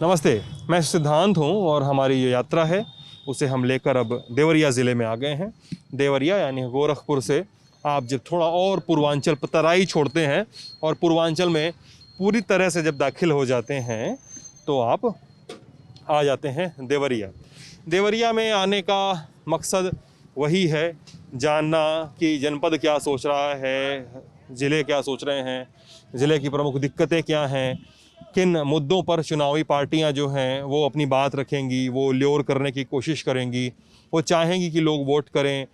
नमस्ते, मैं सिद्धांत हूँ और हमारी ये यात्रा है उसे हम लेकर अब देवरिया ज़िले में आ गए हैं। देवरिया यानी गोरखपुर से आप जब थोड़ा और पूर्वांचल तराई छोड़ते हैं और पूर्वांचल में पूरी तरह से जब दाखिल हो जाते हैं तो आप आ जाते हैं देवरिया। देवरिया में आने का मकसद वही है, जानना कि जनपद क्या सोच रहा है, ज़िले क्या सोच रहे हैं, ज़िले की प्रमुख दिक्कतें क्या हैं, किन मुद्दों पर चुनावी पार्टियां जो हैं वो अपनी बात रखेंगी, वो ल्योर करने की कोशिश करेंगी, वो चाहेंगी कि लोग वोट करें,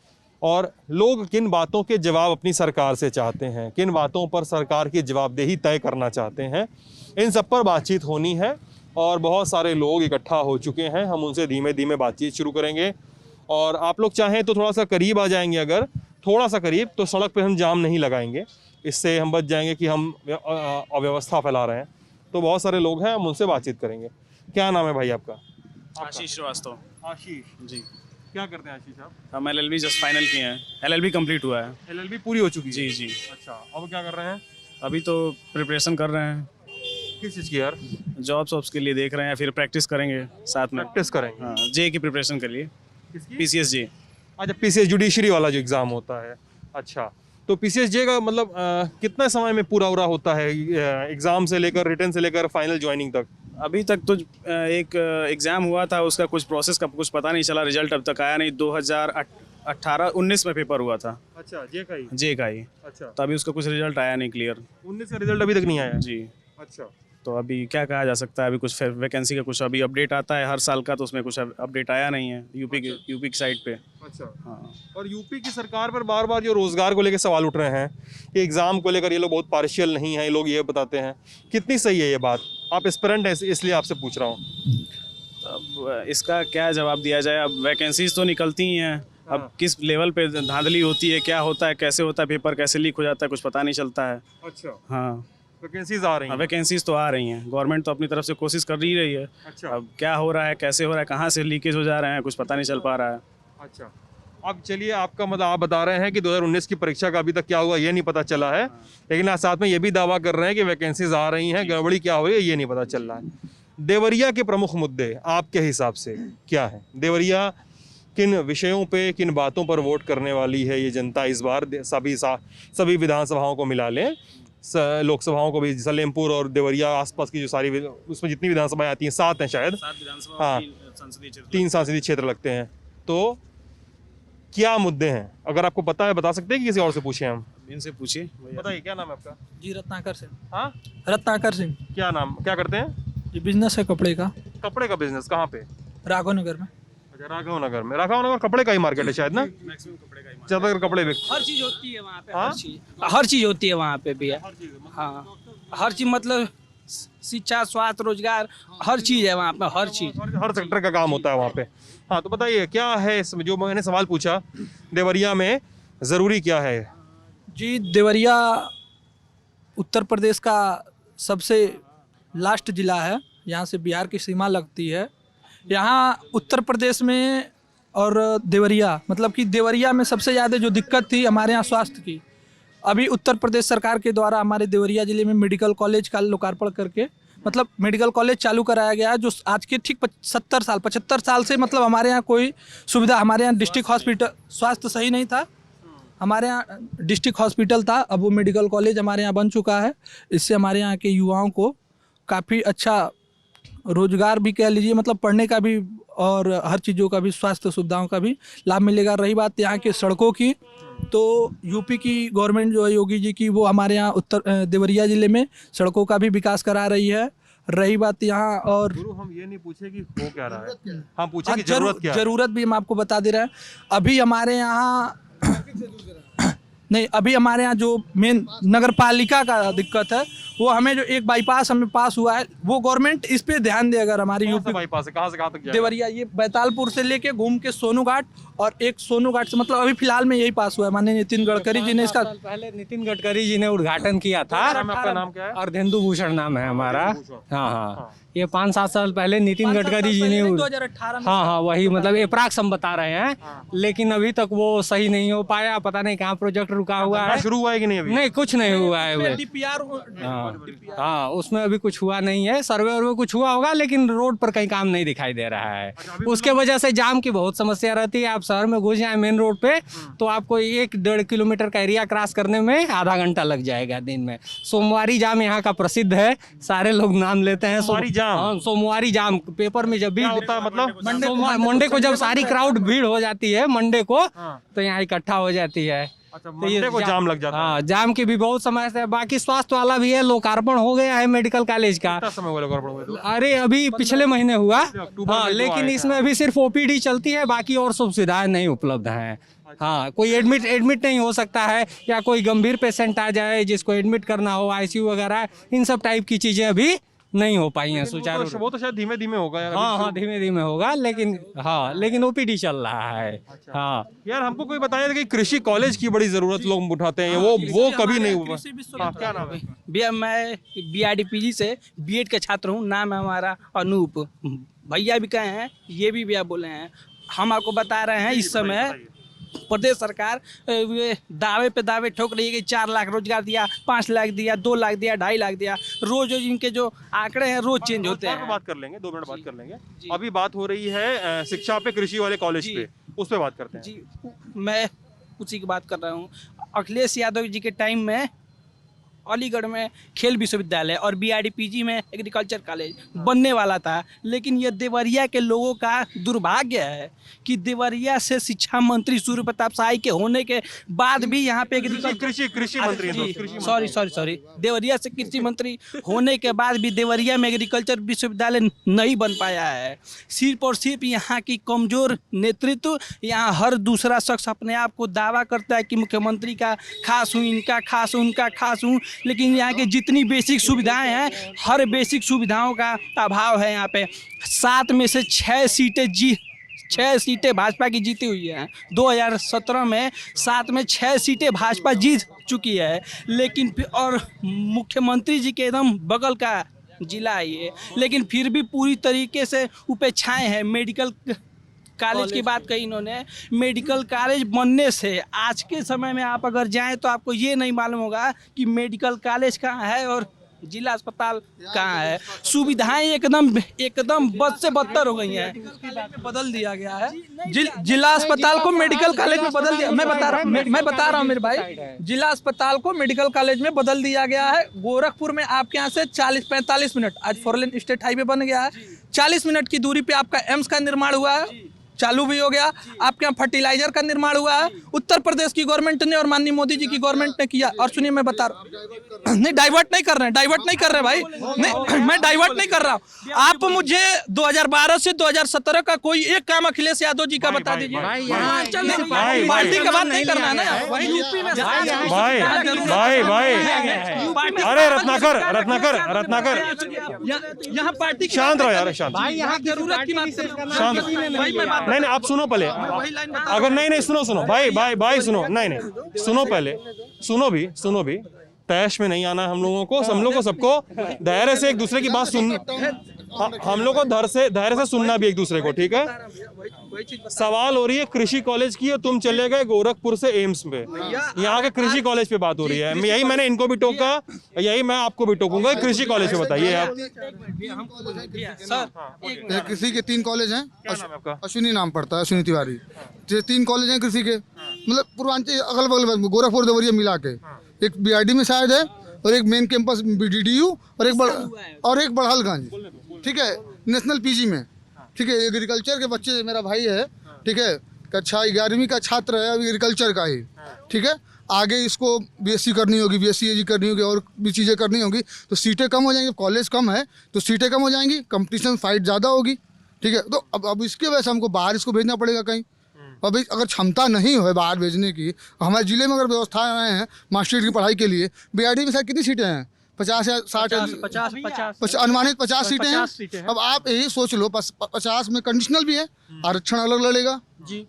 और लोग किन बातों के जवाब अपनी सरकार से चाहते हैं, किन बातों पर सरकार की जवाबदेही तय करना चाहते हैं, इन सब पर बातचीत होनी है। और बहुत सारे लोग इकट्ठा हो चुके हैं, हम उनसे धीमे धीमे बातचीत शुरू करेंगे। और आप लोग चाहें तो थोड़ा सा करीब आ जाएंगे, अगर थोड़ा सा करीब, तो सड़क पे हम जाम नहीं लगाएंगे, इससे हम बच जाएंगे कि हम अव्यवस्था फैला रहे हैं। तो बहुत सारे लोग हैं, हम उनसे बातचीत करेंगे। क्या नाम है भाई आपका? आशीष श्रीवास्तव। आशीष जी। क्या करते हैं आशीष आप? हम LLB जस्ट फाइनल किए हैं, LLB कंप्लीट हुआ है। LLB पूरी हो चुकी है? जी जी। अच्छा, अब क्या कर रहे हैं? अभी तो प्रिपरेशन कर रहे हैं, किस चीज़ की यार? जॉब्स के लिए देख रहे हैं, फिर प्रैक्टिस करेंगे साथ में। प्रैक्टिस करेंगे? हाँ, जे की प्रिपरेशन के लिए। किसकी? PCSJ। अच्छा, PCS जुडिशरी वाला जो एग्ज़ाम होता है। अच्छा, तो PCSJ का मतलब कितना समय में पूरा होता है, एग्ज़ाम से लेकर, रिटर्न से लेकर फाइनल ज्वाइनिंग तक? अभी तक तो एक एग्ज़ाम हुआ था, उसका कुछ प्रोसेस का कुछ पता नहीं चला, रिजल्ट अब तक आया नहीं। 2018-19 में पेपर हुआ था। अच्छा, जे का ही। अच्छा, तो अभी उसका कुछ रिजल्ट आया नहीं क्लियर। 19 का रिजल्ट अभी तक नहीं आया? जी। अच्छा, तो अभी क्या कहा जा सकता है, अभी कुछ वैकेंसी का कुछ अभी अपडेट आता है हर साल का, तो उसमें कुछ अपडेट आया नहीं है यूपी की साइड पे। अच्छा। हाँ। और यूपी की सरकार पर बार बार जो रोज़गार को लेकर सवाल उठ रहे हैं कि एग्ज़ाम को लेकर ये लोग बहुत पार्शियल नहीं हैं, ये लोग ये बताते हैं, कितनी सही है ये बात? आप एस्पिरेंट हैं इसलिए आपसे पूछ रहा हूँ। अब इसका क्या जवाब दिया जाए, अब वैकेंसीज तो निकलती ही हैं, अब हाँ। किस लेवल पे धांधली होती है, क्या होता है, कैसे होता है, पेपर कैसे लीक हो जाता है, कुछ पता नहीं चलता है। अच्छा, हाँ, वैकेंसीज आ रही हैं? वैकेंसीज तो आ रही हैं, गवर्नमेंट तो अपनी तरफ से कोशिश कर ही रही है। अच्छा। अब क्या हो रहा है, कैसे हो रहा है, कहाँ से लीकेज हो जा रहे हैं, कुछ पता नहीं चल पा रहा है। अच्छा, अब चलिए, आपका मतलब आप बता रहे हैं कि 2019 की परीक्षा का अभी तक क्या हुआ ये नहीं पता चला है, लेकिन आप साथ में ये भी दावा कर रहे हैं कि वैकेंसीज आ रही हैं, गड़बड़ी क्या हो रही है ये नहीं पता चल रहा है। देवरिया के प्रमुख मुद्दे आपके हिसाब से क्या हैं? देवरिया किन विषयों पे, किन बातों पर वोट करने वाली है ये जनता इस बार? सभी विधानसभाओं को मिला लें, लोकसभाओं को भी, सलेमपुर और देवरिया आसपास की जो सारी उसमें जितनी विधानसभाएं आती हैं, 7 हैं शायद। 7 विधानसभा, हाँ, 3 संसदीय क्षेत्र लगते हैं। तो क्या मुद्दे हैं? अगर आपको पता है बता सकते हैं कि किसी और से पूछें हम? इनसे पूछिए। बताइए, क्या नाम है आपका? जी, रत्नाकर सिंह। हाँ, रत्नाकर सिंह। क्या नाम, क्या करते हैं? ये बिजनेस है कपड़े का, कपड़े का बिजनेस। कहाँ पे? राघव नगर में। अच्छा, राघव नगर में। राघव नगर कपड़े का ही मार्केट है शायद ना? मैक्सिमम कपड़े का ही। ज़्यादातर कपड़े बिकते हर चीज होती है वहाँ पे। हाँ? हर चीज होती है वहाँ पे भी है। हैं। हाँ, हर चीज मतलब शिक्षा, स्वास्थ्य, रोजगार, हर चीज है वहाँ पे, हर चीज। हर सेक्टर का काम होता है वहाँ पे। हाँ, तो बताइए क्या है इसमें, जो मैंने सवाल पूछा, देवरिया में ज़रूरी क्या है? जी, देवरिया उत्तर प्रदेश का सबसे लास्ट जिला है, यहाँ से बिहार की सीमा लगती है। यहाँ उत्तर प्रदेश में और देवरिया, मतलब कि देवरिया में सबसे ज़्यादा जो दिक्कत थी हमारे यहाँ स्वास्थ्य की, अभी उत्तर प्रदेश सरकार के द्वारा हमारे देवरिया ज़िले में मेडिकल कॉलेज का लोकार्पण करके, मतलब मेडिकल कॉलेज चालू कराया गया है, जो आज के ठीक 75 साल से मतलब हमारे यहाँ कोई सुविधा, हमारे यहाँ डिस्ट्रिक्ट हॉस्पिटल स्वास्थ्य सही नहीं था, हमारे यहाँ डिस्ट्रिक्ट हॉस्पिटल था, अब वो मेडिकल कॉलेज हमारे यहाँ बन चुका है। इससे हमारे यहाँ के युवाओं को काफ़ी अच्छा रोजगार भी कह लीजिए, मतलब पढ़ने का भी और हर चीज़ों का भी, स्वास्थ्य सुविधाओं का भी लाभ मिलेगा। रही बात यहाँ के सड़कों की, तो यूपी की गवर्नमेंट जो है योगी जी की, वो हमारे यहाँ उत्तर देवरिया ज़िले में सड़कों का भी विकास करा रही है। रही बात यहाँ, और गुरु हम ये नहीं पूछे कि हो क्या रहा है, हम पूछे कि जरूरत क्या है। जरूरत भी हम आपको बता दे रहे हैं। अभी हमारे यहाँ नहीं, अभी हमारे यहाँ जो मेन नगर पालिका का दिक्कत है, वो हमें जो एक बाईपास हमें पास हुआ है, वो गवर्नमेंट इस पे ध्यान दे। अगर हमारी यूपी बाईपास है, कहाँ से कहाँ तक जाएगा? देवरिया, ये बैतालपुर से लेके घूम के सोनू घाट, और एक सोनू घाट से, मतलब अभी फिलहाल में यही पास हुआ है। माननीय नितिन गडकरी जी ने इसका, पहले नितिन गडकरी जी ने उद्घाटन किया था। आपका नाम क्या है? अर्धेंदु भूषण नाम है हमारा। हाँ हाँ, ये 5-7 साल पहले नितिन गडकरी जी ने 2018 में। हाँ हाँ, वही मतलब अप्रॉक्स हम बता रहे हैं, लेकिन अभी तक वो सही नहीं हो पाया। पता नहीं कहाँ प्रोजेक्ट रुका हुआ है। शुरू हुआ है कि नहीं अभी? नहीं, कुछ नहीं हुआ है। DPR हाँ उसमें अभी कुछ हुआ नहीं है। सर्वे वर्वे कुछ हुआ होगा लेकिन रोड पर कहीं काम नहीं दिखाई दे रहा है। उसके वजह से जाम की बहुत समस्या रहती है। आप शहर में घुस जाए मेन रोड पे तो आपको 1-1.5 किलोमीटर का एरिया क्रॉस करने में आधा घंटा लग जाएगा दिन में। सोमवारी जाम यहाँ का प्रसिद्ध है, सारे लोग नाम लेते हैं। सोमवारी जाम? हाँ, सोमवारी जाम पेपर में जब भी होता है मतलब मंडे को जब सारी क्राउड भीड़ हो जाती है मंडे को, तो यहाँ इकट्ठा हो जाती है। अच्छा, मंडे को जाम लग जाता है। हाँ, जाम की भी बहुत समस्या है। बाकी स्वास्थ्य वाला भी है, लोकार्पण हो गया है मेडिकल कॉलेज का। कितना समय हुआ लोकार्पण हुए तो? अरे अभी पिछले महीने हुआ। अक्टूबर हाँ में तो लेकिन आया इसमें अभी सिर्फ ओपीडी चलती है, बाकी और सब सुविधाएं नहीं उपलब्ध हैं। हाँ, कोई एडमिट नहीं हो सकता है, या कोई गंभीर पेशेंट आ जाए जिसको एडमिट करना हो, आईसीयू वगैरह, इन सब टाइप की चीजें अभी नहीं हो पाई हैं सुचारू रूप। वो तो शायद धीमे धीमे होगा यार। हाँ धीमे धीमे होगा, लेकिन ओपीडी चल रहा है। हाँ यार हमको कोई बताया था कि कृषि कॉलेज की बड़ी जरूरत लोग उठाते हैं, वो कभी नहीं हुआ। हाँ, क्या नाम है? भैया मैं बीआरडीपीजी से बीएड का छात्र हूँ। नाम है हमारा अनूप। भैया भी कहे हैं, ये भी भैया बोले हैं। हम आपको बता रहे हैं इस समय प्रदेश सरकार दावे पे दावे ठोक रही है कि 4 लाख रोजगार दिया, 5 लाख दिया, 2 लाख दिया, 2.5 लाख दिया। रोज इनके जो आंकड़े हैं रोज चेंज होते हैं। बात कर लेंगे, 2 मिनट बात कर लेंगे। अभी बात हो रही है शिक्षा पे, कृषि वाले कॉलेज पे, उस पे बात करते हैं। जी मैं उसी की बात कर रहा हूँ। अखिलेश यादव जी के टाइम में अलीगढ़ में खेल विश्वविद्यालय और बीआरडीपीजी में एग्रीकल्चर कॉलेज बनने वाला था, लेकिन ये देवरिया के लोगों का दुर्भाग्य है कि देवरिया से शिक्षा मंत्री सूर्य प्रताप शाही के होने के बाद भी यहाँ पे कृषि मंत्री सॉरी देवरिया से कृषि मंत्री होने के बाद भी देवरिया में एग्रीकल्चर विश्वविद्यालय नहीं बन पाया है। सिर्फ और सिर्फ यहाँ की कमजोर नेतृत्व, यहाँ हर दूसरा शख्स अपने आप को दावा करता है कि मुख्यमंत्री का खास हूँ, इनका खास हूँ, उनका खास हूँ, लेकिन यहाँ की जितनी बेसिक सुविधाएं हैं हर बेसिक सुविधाओं का अभाव है। यहाँ पे 7 में से 6 सीटें भाजपा की जीती हुई हैं। 2017 में 7 में 6 सीटें भाजपा जीत चुकी है, लेकिन और मुख्यमंत्री जी के एकदम बगल का जिला है ये, लेकिन फिर भी पूरी तरीके से उपेक्षाएं हैं। मेडिकल कॉलेज की बात कही इन्होंने। मेडिकल कॉलेज बनने से आज के समय में आप अगर जाएं तो आपको ये नहीं मालूम होगा कि मेडिकल कॉलेज कहाँ है और जिला अस्पताल कहाँ है। सुविधाएं एकदम बद से बदतर हो गई हैं। बदल दिया गया है। जिला अस्पताल को मेडिकल कॉलेज में बदल दिया। मैं बता रहा हूँ मेरे भाई, जिला अस्पताल को मेडिकल कॉलेज में बदल दिया गया है। गोरखपुर में आपके यहाँ से 40-45 मिनट, आज 4 लेन स्टेट हाईवे बन गया है, 40 मिनट की दूरी पे आपका एम्स का निर्माण हुआ है, चालू भी हो गया। आपके यहाँ फर्टिलाइजर का निर्माण हुआ है, उत्तर प्रदेश की गवर्नमेंट ने और माननीय मोदी जी की गवर्नमेंट ने किया। और सुनिए मैं बता रहा हूँ, नहीं डाइवर्ट नहीं कर रहे भाई, नहीं मैं डाइवर्ट नहीं कर रहा हूँ। आप मुझे 2012 से 2017 का कोई एक काम अखिलेश यादव जी का बता दीजिए। पार्टी का बात नहीं करना है ना, वही यूपी में भाई अरे रत्नाकर यहाँ पार्टी शांत रहो यार, शांत। जरूरत की बात नहीं आप सुनो पहले, अगर नहीं सुनो भाई सुनो, नहीं सुनो पहले, सुनो भी तैश में नहीं आना हम लोगों को। हम लोग को सबको धैर्य से एक दूसरे की बात सुन, हम लोग को धैर्य से सुनना भी एक दूसरे को, ठीक है। सवाल हो रही है कृषि कॉलेज की और तुम चले गए गोरखपुर से एम्स पे। यहाँ के कृषि कॉलेज पे बात हो रही है। यही मैंने इनको भी टोका, यही मैं आपको भी टोकूंगा। कृषि कॉलेज पे बताइए आप। कृषि के 3 कॉलेज हैं। अश्विनी नाम पड़ता है, अश्विनी तिवारी। 3 कॉलेज हैं कृषि के, मतलब पूर्वांचल अगल बगल गोरखपुर देवरिया मिला के। एक बीआरडी में शायद है, और एक मेन कैंपस बीडीडीयू, और एक बड़हलगंज, ठीक है, नेशनल पीजी में, ठीक है। एग्रीकल्चर के बच्चे, मेरा भाई है, ठीक है, कक्षा 11वीं का छात्र है, अभी एग्रीकल्चर का ही, ठीक है। आगे इसको बीएससी करनी होगी, बीएससी करनी होगी, और भी चीज़ें करनी होगी, तो सीटें कम हो जाएंगी। कॉलेज कम है तो सीटें कम हो जाएंगी, कंपटीशन फाइट ज़्यादा होगी, ठीक है। तो अब इसके वजह से हमको बाहर इसको भेजना पड़ेगा कहीं। अब अगर क्षमता नहीं है बाहर भेजने की, हमारे ज़िले में अगर व्यवस्थाएं हैं मास्टरेट की पढ़ाई के लिए, बीआरडी में शायद कितनी सीटें हैं? 50 या 60, अनुमानित 50 सीटें हैं। अब आप यही सोच लो, 50 में कंडीशनल भी है, आरक्षण अलग लड़ेगा,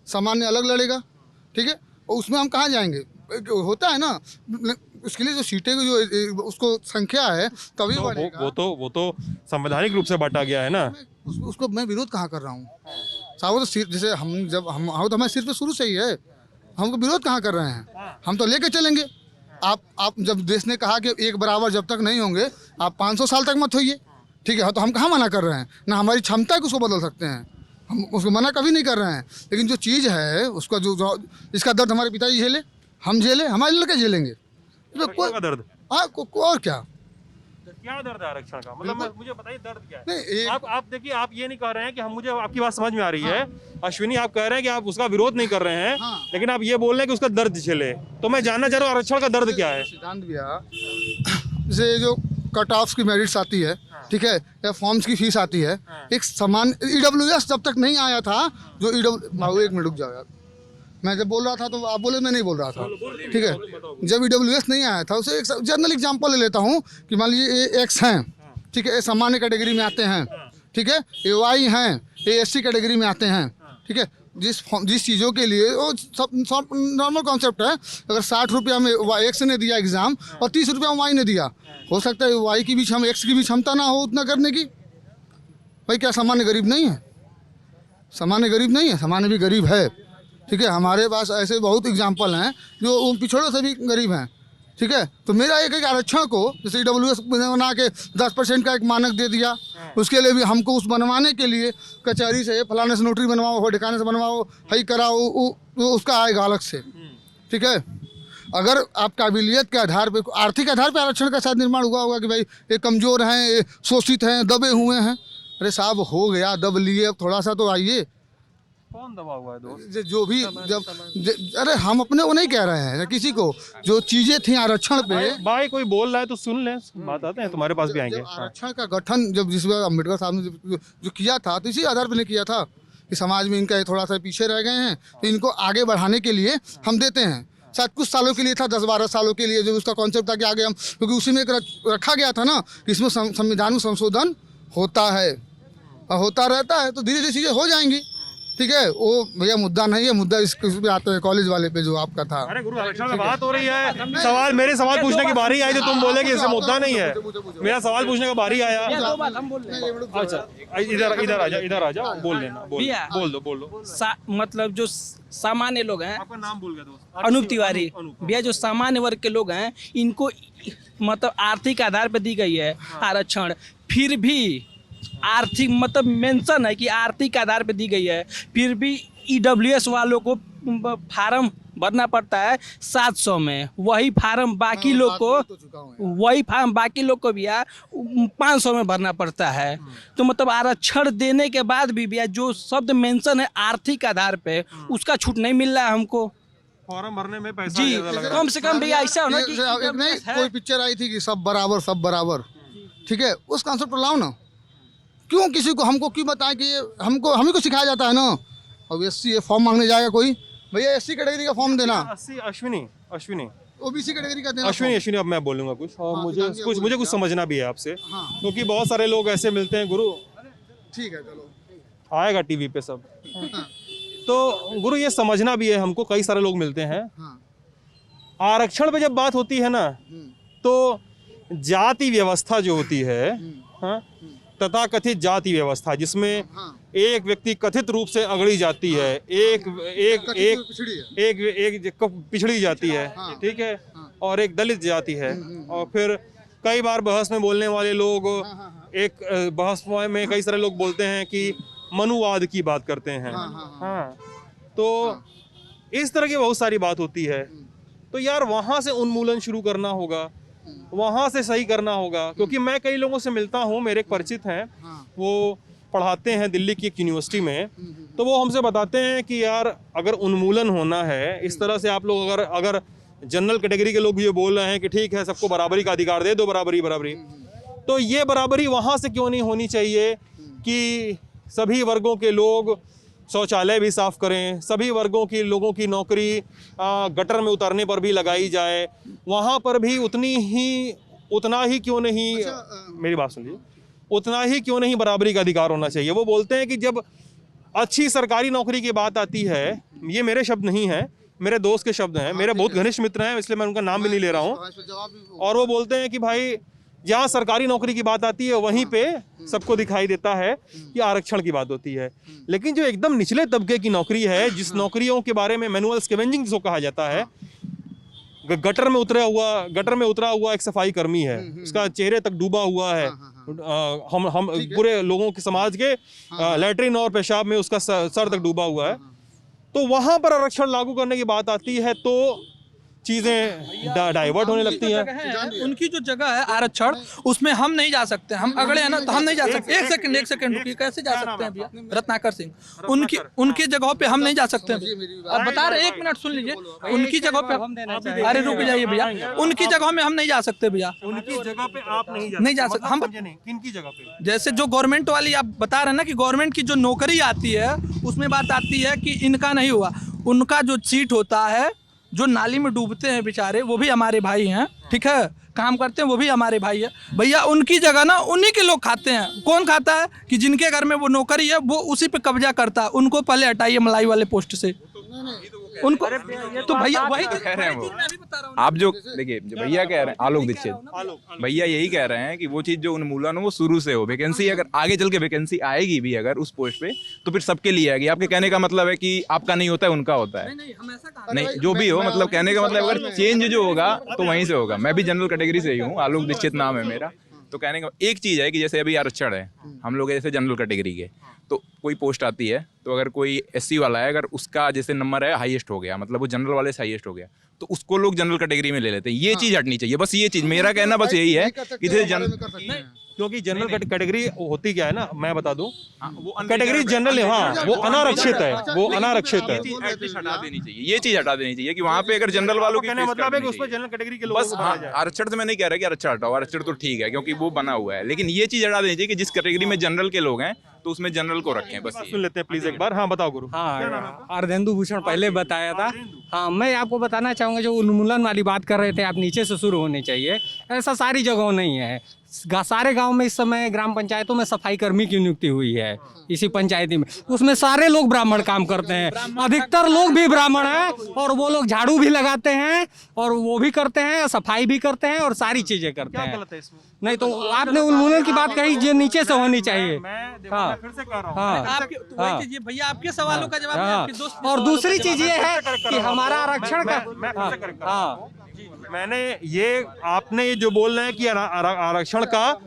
सामान्य अलग लड़ेगा, ठीक है। और उसमें हम कहाँ जाएंगे? होता है ना, उसके लिए जो सीटें की जो उसको संख्या है तभी बढ़ेगा। वो तो संवैधानिक रूप से बांटा गया है ना। उसको मैं विरोध कहाँ कर रहा हूँ साहब? तो जैसे हम तो हमारे सिर पे शुरू से ही है, हमको विरोध कहाँ कर रहे हैं? हम तो लेके चलेंगे, आप जब देश ने कहा कि एक बराबर जब तक नहीं होंगे आप 500 साल तक मत होइए, ठीक है, तो हम कहाँ मना कर रहे हैं, ना हमारी क्षमता है कि उसको बदल सकते हैं, हम उसको मना कभी नहीं कर रहे हैं। लेकिन जो चीज़ है उसका जो इसका दर्द हमारे पिताजी झेले, हम झेले, हमारे लड़के झेलेंगे, तो कोई दर्द हाँ और क्या क्या दर्द है आरक्षण का, मतलब मुझे बताइए दर्द क्या है। नहीं आप देखिए, आप ये नहीं कह रहे हैं कि हम, मुझे आपकी बात समझ में आ रही है अश्विनी, आप कह रहे हैं कि आप उसका विरोध नहीं कर रहे हैं, लेकिन आप ये बोल रहे हैं कि उसका दर्द झेले। तो मैं जानना चाह रहा हूँ आरक्षण का दर्द क्या है। सिद्धांत भैया, जैसे जो कट ऑफ की मेरिट्स आती है, ठीक है, या फॉर्म्स की फीस आती है, एक समान EWS जब तक नहीं आया था, जो एक मिनट रुक जाओ यार, मैं जब बोल रहा था तो आप बोले मैं नहीं बोल रहा था, ठीक है, जब EWS नहीं आया था, उसे एक जनरल एग्जांपल ले लेता हूँ कि मान लीजिए ये एक्स हैं, ठीक है, ये सामान्य कैटेगरी में आते हैं, ठीक है, ये वाई हैं, ये SC कैटेगरी में आते हैं, ठीक है, जिस चीज़ों के लिए वो सब नॉर्मल कॉन्सेप्ट है। अगर 60 रुपया में एक्स ने दिया एग्ज़ाम और 30 रुपया वाई ने दिया, हो सकता है वाई की भी एक्स की भी क्षमता ना हो उतना करने की। भाई क्या सामान्य गरीब नहीं है? सामान्य गरीब नहीं है, सामान्य भी गरीब है, ठीक है। हमारे पास ऐसे बहुत एग्जाम्पल हैं जो उन पिछड़ों से भी गरीब हैं, ठीक है। तो मेरा एक आरक्षण को जैसे EWS बना के 10% का एक मानक दे दिया, उसके लिए भी हमको उस बनवाने के लिए कचहरी से फलाने से नोटरी बनवाओ, हो ठिकाने से बनवाओ, हई कराओ, उसका आएगा अलग से, ठीक है। अगर आप काबिलियत के आधार पे, आर्थिक आधार पे आरक्षण का शायद निर्माण हुआ होगा कि भाई ये कमज़ोर हैं, ये शोषित हैं, दबे हुए हैं। अरे साहब हो गया, दब लिए, अब थोड़ा सा तो आइए। कौन दबा हुआ है दोस्त? जो भी अरे हम अपने वो नहीं कह रहे हैं किसी को, जो चीज़ें थी आरक्षण पे। भाई कोई बोल रहा है तो सुन ले, बात आते हैं, तुम्हारे पास भी आएंगे। आरक्षण का गठन जब जिस बार अम्बेडकर साहब ने जो किया था, तो इसी आधार पर नहीं किया था कि समाज में इनका थोड़ा सा पीछे रह गए हैं, तो इनको आगे बढ़ाने के लिए हम देते हैं। शायद कुछ सालों के लिए था, 10-12 सालों के लिए जो उसका कॉन्सेप्ट था कि आगे हम, क्योंकि उसी में एक रखा गया था ना कि इसमें संविधान में संशोधन होता है और होता रहता है, तो धीरे धीरे चीज़ें हो जाएंगी, ठीक है। वो भैया मुद्दा नहीं है, मुद्दा इस पे आते हैं कॉलेज वाले पे जो आपका था। अरे गुरु आरक्षण में बात हो रही है, सवाल मेरे सवाल पूछने की बारी आई तो तुम बोले कि इससे मुद्दा नहीं है। मेरा सवाल पूछने का बारी आया। अच्छा इधर आ जाओ, बोल लेना, बोल दो। मतलब जो सामान्य लोग हैं, आपका नाम भूल गया दोस्त। अनूप तिवारी भैया, जो सामान्य वर्ग के लोग हैं इनको मतलब आर्थिक आधार पर दी गई है आरक्षण, फिर भी आर्थिक मतलब मेंशन है कि आर्थिक आधार पर दी गई है, फिर भी EWS वालों को फार्म भरना पड़ता है 700 में, वही फार्म बाकी लोग को भैया 500 में भरना पड़ता है। तो मतलब आरक्षण देने के बाद भी भैया जो शब्द मेंशन है आर्थिक आधार पे, उसका छूट नहीं मिल रहा है हमको फॉर्म भरने में पैसा जी। कम से कम भैया ऐसा होना कि नहीं, कोई पिक्चर आई थी कि सब बराबर, ठीक है, उस कॉन्सेप्ट को लाओ ना। क्यों किसी को, हमको क्यों बताएं कि हम ही को सिखाया जाता है ना। अब SC फॉर्म मांगने जाएगा कोई, भैया SC कैटेगरी का फॉर्म देना, अश्विनी OBC कैटेगरी का देना। अश्विनी अब मैं बोलूँगा कुछ, और मुझे कुछ समझना भी है आपसे, क्योंकि बहुत सारे लोग ऐसे मिलते हैं गुरु, ठीक है चलो आएगा टीवी पे सब। तो गुरु ये समझना भी है हमको, कई सारे लोग मिलते हैं, आरक्षण पे जब बात होती है ना, तो जाति व्यवस्था जो होती है, तथा कथित जाति व्यवस्था, जिसमें एक व्यक्ति कथित रूप से अगड़ी जाती है, एक पिछड़ी जाती है, ठीक है, और एक दलित जाति है, और फिर कई बार बहस में बोलने वाले लोग, एक बहस में कई सारे लोग बोलते हैं कि मनुवाद की बात करते हैं, तो इस तरह की बहुत सारी बात होती है। तो यार वहाँ से उन्मूलन शुरू करना होगा, वहाँ से सही करना होगा, क्योंकि मैं कई लोगों से मिलता हूँ, मेरे एक परिचित हैं, वो पढ़ाते हैं दिल्ली की एक यूनिवर्सिटी में, तो वो हमसे बताते हैं कि यार अगर उन्मूलन होना है, इस तरह से आप लोग अगर जनरल कैटेगरी के लोग भी ये बोल रहे हैं कि ठीक है सबको बराबरी का अधिकार दे दो, बराबरी, तो ये बराबरी वहाँ से क्यों नहीं होनी चाहिए कि सभी वर्गों के लोग शौचालय भी साफ करें, सभी वर्गों की लोगों की नौकरी गटर में उतरने पर भी लगाई जाए, वहाँ पर भी उतना ही क्यों नहीं, मेरी बात सुनिए, उतना ही क्यों नहीं बराबरी का अधिकार होना चाहिए। वो बोलते हैं कि जब अच्छी सरकारी नौकरी की बात आती है, ये मेरे शब्द नहीं हैं, मेरे दोस्त के शब्द हैं, मेरे बहुत घनिष्ठ मित्र हैं, इसलिए मैं उनका नाम भी नहीं ले रहा हूँ, और वो बोलते हैं कि भाई जहाँ सरकारी नौकरी की बात आती है वहीं पे सबको दिखाई देता है कि आरक्षण की बात होती है, लेकिन जो एकदम निचले तबके की नौकरी है, जिस नौकरियों के बारे में मैनुअल स्कैवेंजिंग जिसको कहा जाता है, गटर में उतरा हुआ एक सफाई कर्मी है, उसका चेहरे तक डूबा हुआ है। हम पूरे लोगों के समाज के लैट्रिन और पेशाब में उसका सर तक डूबा हुआ है। तो वहां पर आरक्षण लागू करने की बात आती है तो चीजें डाइवर्ट होने लगती हैं। उनकी जो जगह है आरक्षण, उसमें हम नहीं जा सकते। हम अगले हैं ना, तो हम नहीं जा सकते। एक सेकंड रुकिए, कैसे जा सकते हैं भैया रत्नाकर सिंह? उनकी जगहों पे हम नहीं जा सकते। अब बता रहे, 1 मिनट सुन लीजिए। उनकी जगह पे, अरे रुक जाइए भैया, उनकी जगहों में हम नहीं जा सकते भैया। उनकी जगह पे आप नहीं जा सकते। हम किनकी जगह पे? जैसे जो गवर्नमेंट वाली आप बता रहे हैं ना कि गवर्नमेंट की जो नौकरी आती है उसमें बात आती है कि इनका नहीं हुआ। उनका जो सीट होता है, जो नाली में डूबते हैं बेचारे, वो भी हमारे भाई हैं, ठीक है, काम करते हैं, वो भी हमारे भाई है भैया। उनकी जगह ना उन्हीं के लोग खाते हैं। कौन खाता है? कि जिनके घर में वो नौकरी है वो उसी पे कब्जा करता है। उनको पहले हटाइए मलाई वाले पोस्ट से उनको। तो भैया वही तो कह रहे हैं वो। आप जो देखिए, जो भैया कह रहे हैं, आलोक दीक्षित भैया यही कह रहे हैं कि वो चीज जो उन्मूलन हो वो शुरू से हो। वैकेंसी अगर आगे चल के वैकेंसी आएगी भी अगर उस पोस्ट पे, तो फिर सबके लिए आएगी। आपके कहने का मतलब है कि आपका नहीं होता है, उनका होता है। नहीं, जो भी हो, मतलब कहने का मतलब अगर चेंज जो होगा तो वहीं से होगा। मैं भी जनरल कैटेगरी से ही हूँ, आलोक दीक्षित नाम है मेरा। तो कहने का एक चीज़ है कि जैसे अभी आरक्षण है, हम लोग जैसे जनरल कैटेगरी के, तो कोई पोस्ट आती है तो अगर कोई एससी वाला है, अगर उसका जैसे नंबर है हाईएस्ट हो गया, मतलब वो जनरल वाले से हाईएस्ट हो गया, तो उसको लोग जनरल कैटेगरी में ले लेते हैं। ये चीज़ हटनी चाहिए, बस ये चीज़ मेरा कहना बस यही है कि जैसे क्योंकि जनरल कैटेगरी होती क्या है ना, मैं बता दूं, कैटेगरी जनरल है, हाँ, वो अनारक्षित है, वो अनारक्षित है। एटलीस्ट हटा देनी चाहिए, ये चीज हटा देनी चाहिए कि वहाँ पे अगर जनरल वालों की कहने का मतलब है कि उसमें जनरल कैटेगरी के लोग बस। हाँ, आरक्षण से मैं नहीं कह रहा कि आरक्षण हटाओ, आरक्षण तो ठीक है क्योंकि वो बना हुआ है, लेकिन ये चीज हटा देनी चाहिए कि जिस कैटेगरी में जनरल के लोग हैं तो उसमें जनरल को रखें। बस सुन लेते हैं प्लीज एक बार। हाँ बताओ गुरु। हाँ, अर्धेंदु भूषण पहले बताया था। हाँ, मैं आपको बताना चाहूँगा, जो उन्मूलन वाली बात कर रहे थे आप, नीचे से शुरू होनी चाहिए। ऐसा सारी जगहों नहीं है। सारे गांव में इस समय ग्राम पंचायतों में सफाई कर्मी की नियुक्ति हुई है, इसी पंचायती में। उसमें सारे लोग ब्राह्मण काम करते हैं, अधिकतर लोग भी ब्राह्मण हैं, और वो लोग झाड़ू भी लगाते हैं, और वो भी करते हैं, सफाई भी करते हैं, और सारी चीजें करते हैं। गलत है इसमें? नहीं तो आपने उन्मूलन की बात कही, जो नीचे से होनी चाहिए। मैं फिर से कह रहा हूँ। हाँ, भैया आपके सवालों का जवाब आपके दोस्त। और दूसरी चीज ये है कि हमारा आरक्षण का, मैं फिर से करेक्ट कर रहा हूँ। मैंने ये, आपने ये जो बोल रहे हैं कि आरक्षण का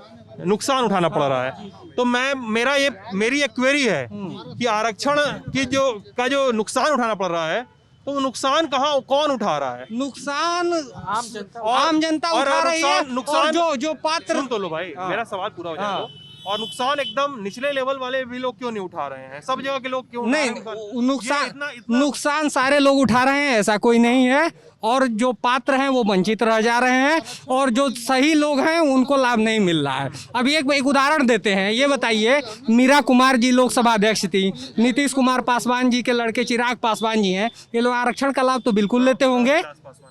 नुकसान उठाना पड़ रहा है, तो मेरी एक क्वेरी है कि आरक्षण की जो नुकसान उठाना पड़ रहा है, तो वो नुकसान कौन उठा रहा है? नुकसान आम जनता उठा रही है। नुकसान जो पात्र, सुन तो लो भाई, मेरा सवाल पूरा हो जाए तो। और नुकसान एकदम निचले लेवल वाले भी लोग क्यों नहीं उठा रहे हैं? सब जगह के लोग क्यों नहीं, नुकसान सारे लोग उठा रहे हैं, ऐसा कोई नहीं है। और जो पात्र हैं वो वंचित रह जा रहे हैं, और जो सही लोग हैं उनको लाभ नहीं मिल रहा है। अब एक उदाहरण देते हैं। ये बताइए, मीरा कुमार जी लोकसभा अध्यक्ष थी, नीतीश कुमार पासवान जी के लड़के चिराग पासवान जी हैं, ये लोग आरक्षण का लाभ तो बिल्कुल लेते होंगे।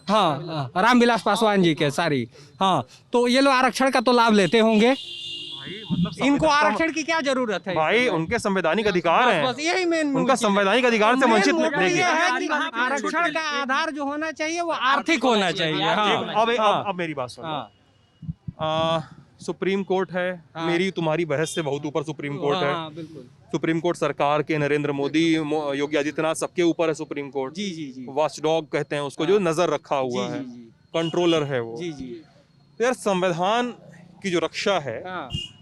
हाँ, रामविलास पासवान जी के, सॉरी। हाँ, तो ये लोग आरक्षण का तो लाभ लेते होंगे। मतलब इनको आरक्षण की क्या जरूरत है? भाई, उनके संवैधानिक अधिकार है, बस यही मेन उनका संवैधानिक अधिकार से वंचित नहीं है। आरक्षण का आधार जो होना चाहिए वो आर्थिक होना चाहिए। हाँ, अब मेरी बात सुनो। सुप्रीम कोर्ट है, मेरी तुम्हारी बहस से बहुत ऊपर सुप्रीम कोर्ट है। बिल्कुल। सुप्रीम कोर्ट सरकार के, नरेंद्र मोदी, योगी आदित्यनाथ, सबके ऊपर है सुप्रीम कोर्ट। जी जी जी। वॉचडॉग कहते हैं उसको, जो नजर रखा हुआ है, कंट्रोलर है वो। जी जी। यार, संविधान की जो रक्षा है,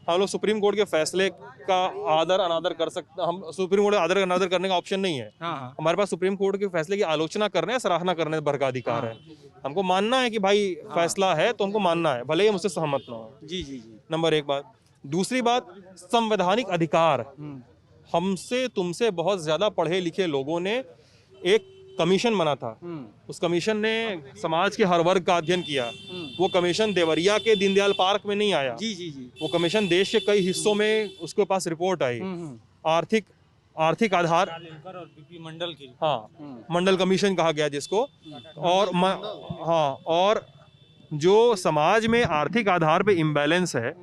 हम लोग सुप्रीम कोर्ट के फैसले का आदर अनादर कर सकते, हम सुप्रीम कोर्ट आदर अनादर करने का ऑप्शन नहीं है। हमारे पास सुप्रीम कोर्ट के फैसले की आलोचना करने या सराहना करने भर का अधिकार है। हमको मानना है कि भाई फैसला है तो हमको मानना है, भले ही मुझसे सहमत ना हो। जी जी जी। नंबर एक बात। दूसरी बात, संवैधानिक अधिकार, हमसे तुमसे बहुत ज्यादा पढ़े लिखे लोगों ने एक कमीशन बना था। उस कमीशन ने समाज के हर वर्ग का अध्ययन किया। वो कमीशन देवरिया के दीनदयाल पार्क में नहीं आया। जी जी जी। वो कमीशन देश के कई हिस्सों में उसके पास रिपोर्ट आई। आर्थिक आधार, मंडल की, हाँ, मंडल कमीशन कहा गया जिसको। और हाँ, और जो समाज में आर्थिक आधार पे इम्बैलेंस है,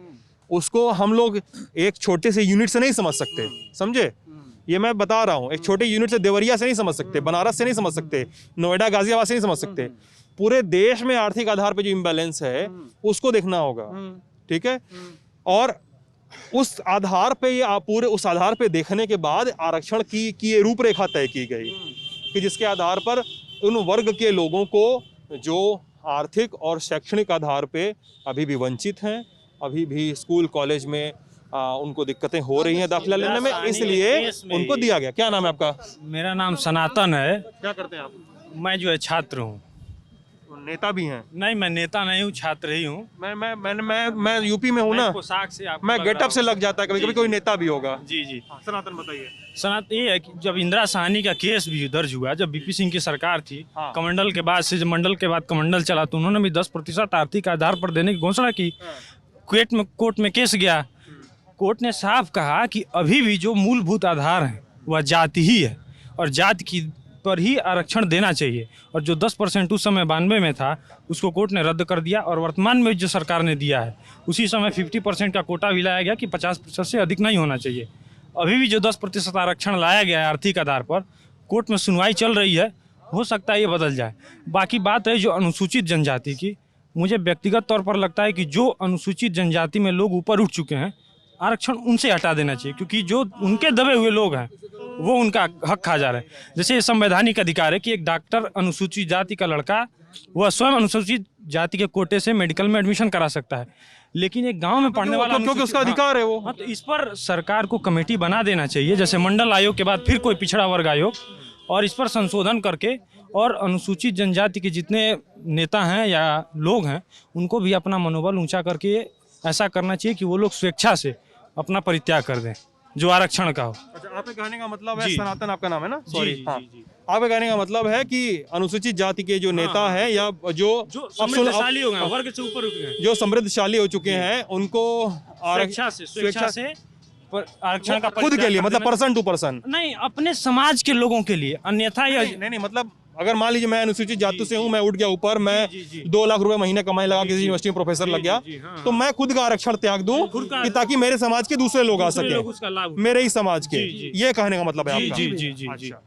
उसको हम लोग एक छोटे से यूनिट से नहीं समझ सकते, समझे? ये मैं बता रहा हूँ, एक छोटे यूनिट से, देवरिया से नहीं समझ सकते, बनारस से नहीं समझ सकते, नोएडा गाजियाबाद से नहीं समझ सकते। पूरे देश में आर्थिक आधार पे जो इम्बैलेंस है उसको देखना होगा, ठीक है? और उस आधार पे, ये पूरे उस आधार पे देखने के बाद आरक्षण की ये रूपरेखा तय की गई कि जिसके आधार पर उन वर्ग के लोगों को जो आर्थिक और शैक्षणिक आधार पे अभी भी वंचित हैं, अभी भी स्कूल कॉलेज में उनको दिक्कतें हो रही हैं दाखिला लेने में, इसलिए उनको दिया गया। क्या नाम है आपका? मेरा नाम सनातन है। क्या करते हैं आप? मैं जो है छात्र हूँ। नेता भी हैं? नहीं, मैं नेता नहीं हूँ, छात्र ही हूँ। मैं यूपी में हूँ ना, पोशाक से आप मैं गेटअप से लग जाता है कभी कभी, कोई नेता भी होगा। जी जी। सनातन बताइए। सनातन ये है कि जब इंदिरा साहनी का केस भी दर्ज हुआ, जब बीपी सिंह की सरकार थी, हाँ। कमंडल के बाद से, जब मंडल के बाद कमंडल चला, तो उन्होंने भी 10% आर्थिक आधार पर देने की घोषणा की। कोर्ट में केस गया, कोर्ट ने साफ कहा कि अभी भी जो मूलभूत आधार है वह जाति ही है और जाति की पर ही आरक्षण देना चाहिए। और जो 10% उस समय 92 में था, उसको कोर्ट ने रद्द कर दिया और वर्तमान में जो सरकार ने दिया है, उसी समय 50% का कोटा भी लाया गया कि 50% से अधिक नहीं होना चाहिए। अभी भी जो 10% आरक्षण लाया गया है आर्थिक आधार पर, कोर्ट में सुनवाई चल रही है, हो सकता है ये बदल जाए। बाकी बात है जो अनुसूचित जनजाति की, मुझे व्यक्तिगत तौर पर लगता है कि जो अनुसूचित जनजाति में लोग ऊपर उठ चुके हैं, आरक्षण उनसे हटा देना चाहिए, क्योंकि जो उनके दबे हुए लोग हैं वो उनका हक खा जा रहे हैं। जैसे ये संवैधानिक अधिकार है कि एक डॉक्टर अनुसूचित जाति का लड़का वह स्वयं अनुसूचित जाति के कोटे से मेडिकल में एडमिशन करा सकता है, लेकिन एक गांव में पढ़ने वाला क्योंकि उसका अधिकार है वो। हाँ, तो इस पर सरकार को कमेटी बना देना चाहिए, जैसे मंडल आयोग के बाद फिर कोई पिछड़ा वर्ग आयोग, और इस पर संशोधन करके और अनुसूचित जनजाति के जितने नेता हैं या लोग हैं उनको भी अपना मनोबल ऊंचा करके ऐसा करना चाहिए कि वो लोग स्वेच्छा से अपना परित्याग कर दें जो आरक्षण का हो। अच्छा, आपके कहने का मतलब है, जी। सनातन आपका नाम है ना? सॉरी, जी, हाँ। जी, जी। आपके कहने का मतलब है कि अनुसूचित जाति के जो नेता हैं या जो समृद्धशाली हो गए, वर्ग से ऊपर उठ गए, जो समृद्धशाली हो चुके हैं, उनको स्वेच्छा से आरक्षण का खुद के लिए, मतलब पर्सन टू पर्सन नहीं, अपने समाज के लोगों के लिए, अन्यथा ये नहीं, मतलब अगर मान लीजिए मैं अनुसूचित जाति से हूँ, मैं उठ गया ऊपर, मैं जी, जी। 2 लाख रुपए महीने कमाई लगा किसी यूनिवर्सिटी में प्रोफेसर लग गया, हाँ। तो मैं खुद का आरक्षण त्याग दूं कि ताकि मेरे समाज के दूसरे लोग आ दूसरे लोग सके, उसका लाभ मेरे ही समाज के। जी, जी। ये कहने का मतलब है जी, आपका? जी, जी, जी, जी। अच्छा।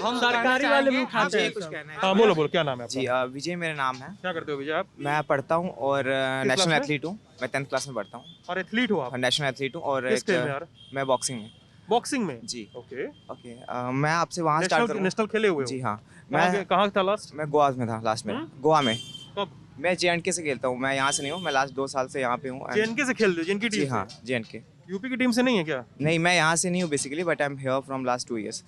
हम सरकारी वाले में उठाते हैं। हाँ, बोलो बोलो, क्या नाम है जी आपका? विजय मेरा नाम है। क्या करते हो विजय आप? मैं पढ़ता हूँ और क्लास नेशनल में? एथलीट हूँ। मैं 10th क्लास में पढ़ता हूँ और एथलीट हो आप? और नेशनल एथलीट हूँ और किस खेल में यार? मैं बॉक्सिंग में। बॉक्सिंग में? जी। ओके। ओके मैं आपसे वहाँ स्टार्ट नेशनल करूँ। नेशनल खेले हुए हो? जी हाँ। कहाँ था लास्ट? मैं गोवा में था लास्ट में। गोवा में। कब? मैं JNK से खेलता हूँ। मैं यहाँ से नहीं हूँ, मैं लास्ट 2 साल से यहाँ पे हूँ। JNK से खेल रहे हो? जिनकी जी टीम हाँ, से? JNK। यूपी की टीम से नहीं है क्या? नहीं, मैं यहाँ से नहीं हूँ basically, but I am here from last 2 years।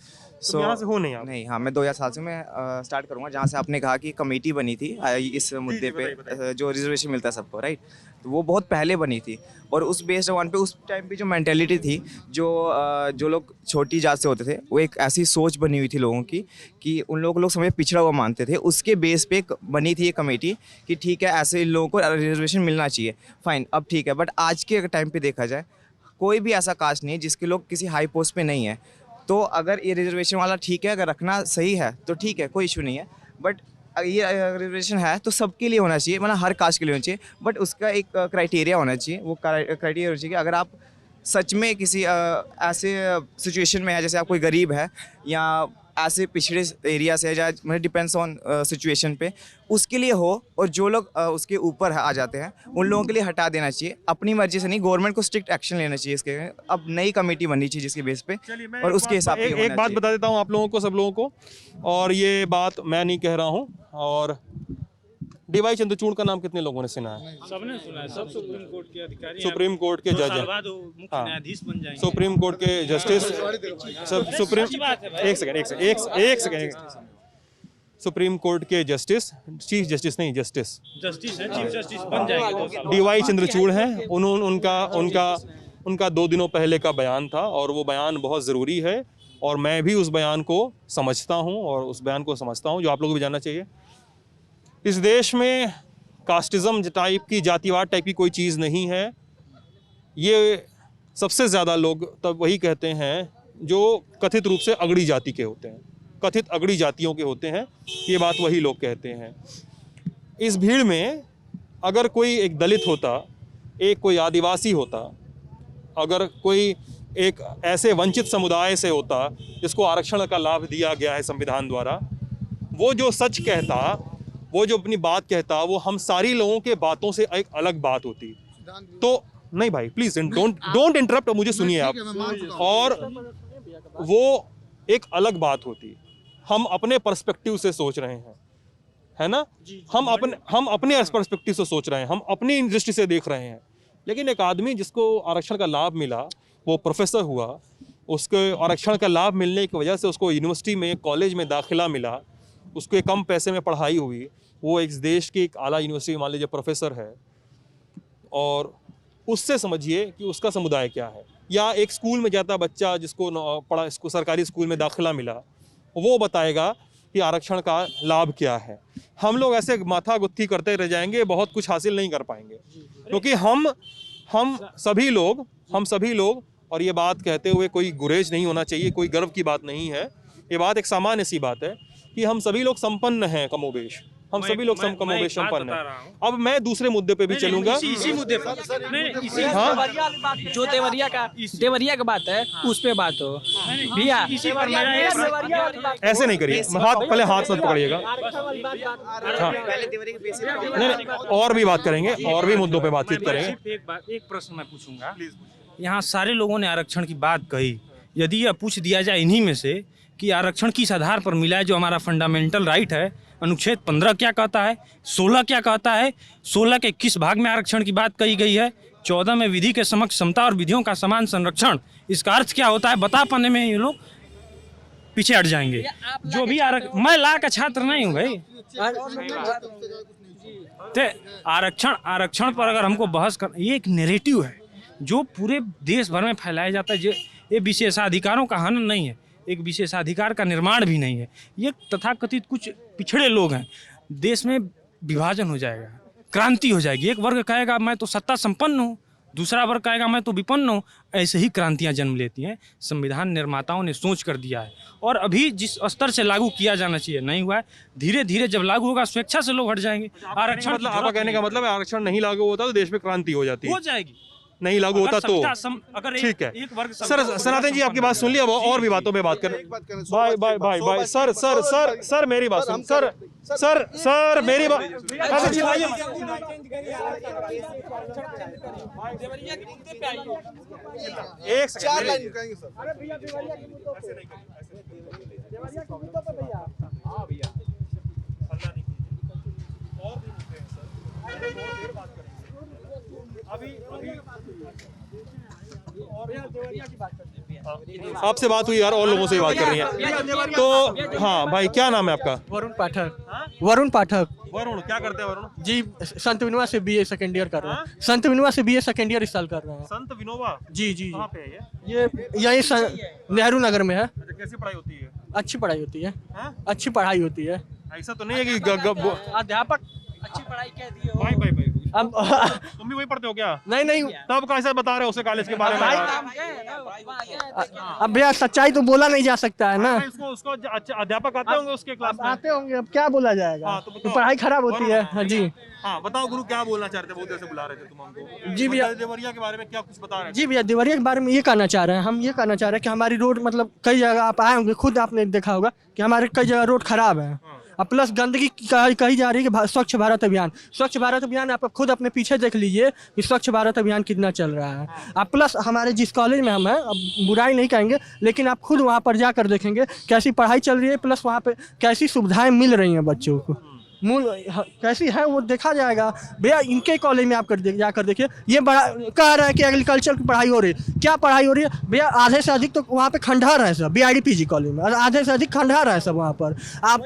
तुम यहाँ से हो नहीं आप? नहीं, हाँ, मैं 2007 से मैं स्टार्ट करूँगा, जहाँ से आपने कहा कि कमेटी बनी थी इस मुद्दे पे, बताइए। जो रिजर्वेशन मिलता है सबको, राइट? तो वो बहुत पहले बनी थी और उस बेस्ड वन पे उस टाइम पे जो मेंटेलिटी थी, जो लोग छोटी जात से होते थे, वो एक ऐसी सोच बनी हुई थी लोगों की कि उन लोग समझे पिछड़ा हुआ मानते थे। उसके बेस पे बनी थी ये कमेटी कि ठीक है, ऐसे लोगों को रिजर्वेशन मिलना चाहिए, फाइन, अब ठीक है। बट आज के टाइम पे देखा जाए, कोई भी ऐसा कास्ट नहीं है जिसके लोग किसी हाई पोस्ट पे नहीं है। तो अगर ये रिजर्वेशन वाला ठीक है, अगर रखना सही है तो ठीक है, कोई इशू नहीं है। बट ये रिजर्वेशन है तो सबके लिए होना चाहिए, मतलब हर कास्ट के लिए होना चाहिए। बट उसका एक क्राइटेरिया होना चाहिए। वो क्राइटेरिया होना चाहिए कि अगर आप सच में किसी ऐसे सिचुएशन में है, जैसे आप कोई गरीब है या ऐसे पिछड़े एरिया से, या मतलब डिपेंड्स ऑन सिचुएशन पे, उसके लिए हो। और जो लोग उसके ऊपर आ जाते हैं, उन लोगों के लिए हटा देना चाहिए, अपनी मर्जी से नहीं। गवर्नमेंट को स्ट्रिक्ट एक्शन लेना चाहिए इसके। अब नई कमेटी बननी चाहिए जिसके बेस पे, और उसके हिसाब से एक बात बता देता हूँ आप लोगों को, सब लोगों को, और ये बात मैं नहीं कह रहा हूँ। और DY चंद्रचूड़ का नाम कितने लोगों ने सुना है? सबने सुना है, सब सुप्रीम कोर्ट के अधिकारी, सुप्रीम कोर्ट के जज हैं, मुख्य हाँ। न्यायाधीश बन जाएंगे। सुप्रीम कोर्ट के जस्टिस, सब सुप्रीम, एक सेकंड, सुप्रीम कोर्ट के जस्टिस, चीफ जस्टिस नहीं, जस्टिस जस्टिस है, चीफ जस्टिस बन जाएंगे 2 साल। DY चंद्रचूड़ हैं। उनका 2 दिनों पहले का बयान था और वो बयान बहुत ज़रूरी है, और मैं भी उस बयान को समझता हूँ और उस बयान को समझता हूँ जो आप लोगों को भी जानना चाहिए। इस देश में कास्टिज़म टाइप की, जातिवाद टाइप की कोई चीज़ नहीं है। ये सबसे ज़्यादा लोग तब वही कहते हैं जो कथित रूप से अगड़ी जाति के होते हैं, कथित अगड़ी जातियों के होते हैं। ये बात वही लोग कहते हैं। इस भीड़ में अगर कोई एक दलित होता, एक कोई आदिवासी होता, अगर कोई एक ऐसे वंचित समुदाय से होता जिसको आरक्षण का लाभ दिया गया है संविधान द्वारा, वो जो सच कहता, वो जो अपनी बात कहता, वो हम सारी लोगों के बातों से एक अलग बात होती। तो नहीं भाई, प्लीज डोंट इंटरप्ट, मुझे सुनिए आप। और वो एक अलग बात होती। हम अपने पर्सपेक्टिव से सोच रहे हैं, है ना। हम अपने पर्सपेक्टिव से सोच रहे हैं, हम अपनी दृष्टि से देख रहे हैं। लेकिन एक आदमी जिसको आरक्षण का लाभ मिला, वो प्रोफेसर हुआ, उसके आरक्षण का लाभ मिलने की वजह से उसको यूनिवर्सिटी में, कॉलेज में दाखिला मिला, उसके कम पैसे में पढ़ाई हुई, वो एक देश की एक आला यूनिवर्सिटी मान लीजिए प्रोफेसर है, और उससे समझिए कि उसका समुदाय क्या है। या एक स्कूल में जाता बच्चा जिसको इसको सरकारी स्कूल में दाखिला मिला, वो बताएगा कि आरक्षण का लाभ क्या है। हम लोग ऐसे माथा गुत्थी करते रह जाएंगे, बहुत कुछ हासिल नहीं कर पाएंगे, क्योंकि हम सभी लोग और ये बात कहते हुए कोई गुरेज नहीं होना चाहिए, कोई गर्व की बात नहीं है, ये बात एक सामान्य सी बात है कि हम सभी लोग संपन्न हैं कमोबेश, हम सभी लोग कमोबेश संपन्न हैं। अब मैं दूसरे मुद्दे पे भी चलूंगा। इसी मुद्दे पर जो देवरिया का बात है उस पे बात हो भैया। ऐसे नहीं करिए, पहले हाथ मत पकड़िएगा। हाँ, नहीं, और भी बात करेंगे, और भी मुद्दों पे बातचीत करेंगे। एक प्रश्न मैं पूछूंगा। यहाँ सारे लोगों ने आरक्षण की बात कही, यदि यह पूछ दिया जाए इन्हीं में से कि आरक्षण किस आधार पर मिला है, जो हमारा फंडामेंटल राइट है, अनुच्छेद 15 क्या कहता है, 16 क्या कहता है, 16 के किस भाग में आरक्षण की बात कही गई है, 14 में विधि के समक्ष समता और विधियों का समान संरक्षण, इसका अर्थ क्या होता है, बता पाने में ये लोग पीछे हट जाएंगे। जो भी मैं ला का छात्र नहीं हूँ भाई, तो आरक्षण पर अगर हमको बहस कर, ये एक नैरेटिव है जो पूरे देश भर में फैलाया जाता है। ये विशेषाधिकारों का हनन नहीं है, एक विशेषाधिकार का निर्माण भी नहीं है। ये तथाकथित कुछ पिछड़े लोग हैं, देश में विभाजन हो जाएगा, क्रांति हो जाएगी। एक वर्ग कहेगा मैं तो सत्ता संपन्न हूँ, दूसरा वर्ग कहेगा मैं तो विपन्न हूँ। ऐसे ही क्रांतियाँ जन्म लेती हैं। संविधान निर्माताओं ने सोच कर दिया है, और अभी जिस स्तर से लागू किया जाना चाहिए नहीं हुआ है। धीरे धीरे जब लागू होगा स्वेच्छा से लोग हट जाएंगे। आरक्षण मतलब आपका कहने का मतलब है आरक्षण नहीं लागू होता तो देश में क्रांति हो जाती है, हो जाएगी। नहीं लागू होता तो अगर ठीक है। एक वर्ग सर सनातन जी आपकी बात सुन ली, अब और भी बातों पे बात करें। भाई सर मेरी बात सुन, सर मेरी बात, एक आपसे बात हुई यार, और लोगों से भी बात करनी है तो। हाँ भाई, क्या नाम है आपका? वरुण पाठक। वरुण क्या करते हैं? वरुण जी संत विनोबा से बीए सेकंड ईयर कर रहा हूँ। संत विनोबा से बीए सेकंड ईयर इस साल कर रहा हूँ। संत विनोबा? जी जी कहाँ पे है ये यही नेहरू नगर में है। कैसी पढ़ाई होती है? अच्छी पढ़ाई होती है, अच्छी पढ़ाई होती है। ऐसा तो नहीं है कि अध्यापक अच्छी पढ़ाई कह दिए हो। भाई अब तुम भी वही पढ़ते हो क्या? नहीं तब कैसे बता रहे हो उसे कॉलेज के बारे में? अब भैया सच्चाई तो बोला नहीं जा सकता है ना। उसको अध्यापक आते होंगे उसके क्लास में? आते होंगे, अब क्या बोला जाएगा। हाँ, तो पढ़ाई खराब होती है। हाँ जी हाँ, बताओ गुरु क्या बोलना चाहते, बहुत देर से बुला रहे थे तुम हमको। जी भैया, देवरिया के बारे में क्या कुछ बता रहे हैं? जी भैया, देवरिया के बारे में ये कहना चाह रहे हैं, हम ये कहना चाह रहे हैं कि हमारी रोड मतलब कई जगह आप आए होंगे, खुद आपने देखा होगा कि हमारे कई जगह रोड खराब है, और प्लस गंदगी कही जा रही है कि स्वच्छ भारत अभियान आप खुद अपने पीछे देख लीजिए कि स्वच्छ भारत अभियान कितना चल रहा है। आप प्लस हमारे जिस कॉलेज में हम हैं, अब बुराई नहीं कहेंगे, लेकिन आप खुद वहाँ पर जाकर देखेंगे कैसी पढ़ाई चल रही है, प्लस वहाँ पे कैसी सुविधाएं मिल रही हैं बच्चों को, मूल कैसी है वो देखा जाएगा। भैया इनके कॉलेज में आप जाकर देखिए, ये बड़ा कह रहा है कि एग्रीकल्चर की पढ़ाई हो रही है। क्या पढ़ाई हो रही है भैया? आधे से अधिक तो वहाँ पे खंडहर है सब, BIDPG कॉलेज में आधे से अधिक खंडहर है सब वहाँ पर। आप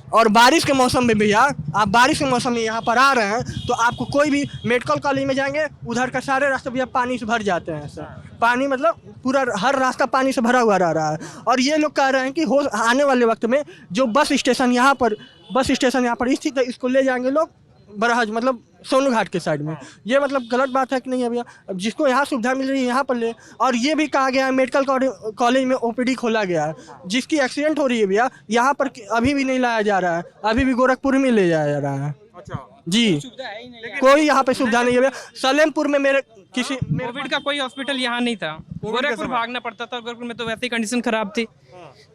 और बारिश के मौसम में भैया, आप बारिश के मौसम में यहाँ पर आ रहे हैं तो आपको कोई भी मेडिकल कॉलेज में जाएंगे, उधर का सारे रास्ते भैया पानी से भर जाते हैं सर। पानी मतलब पूरा हर रास्ता पानी से भरा हुआ रह रहा है। और ये लोग कह रहे हैं कि आने वाले वक्त में जो बस स्टेशन यहाँ पर स्थित है, इसको ले जाएंगे लोग बरहज मतलब सोनू घाट के साइड में। ये मतलब गलत बात है कि नहीं है भैया? अब जिसको यहाँ सुविधा मिल रही है यहाँ पर ले। और ये भी कहा गया है मेडिकल कॉलेज में OPD खोला गया है, जिसकी एक्सीडेंट हो रही है भैया यहाँ पर अभी भी नहीं लाया जा रहा है, अभी भी गोरखपुर में ले जाया जा रहा है। अच्छा जी, कोई यहाँ पे सुविधा नहीं है भैया। सलेमपुर में मेरे कोविड का कोई हॉस्पिटल यहाँ नहीं था, गोरखपुर भागना पड़ता था। गोरखपुर में तो वैसे ही कंडीशन खराब थी।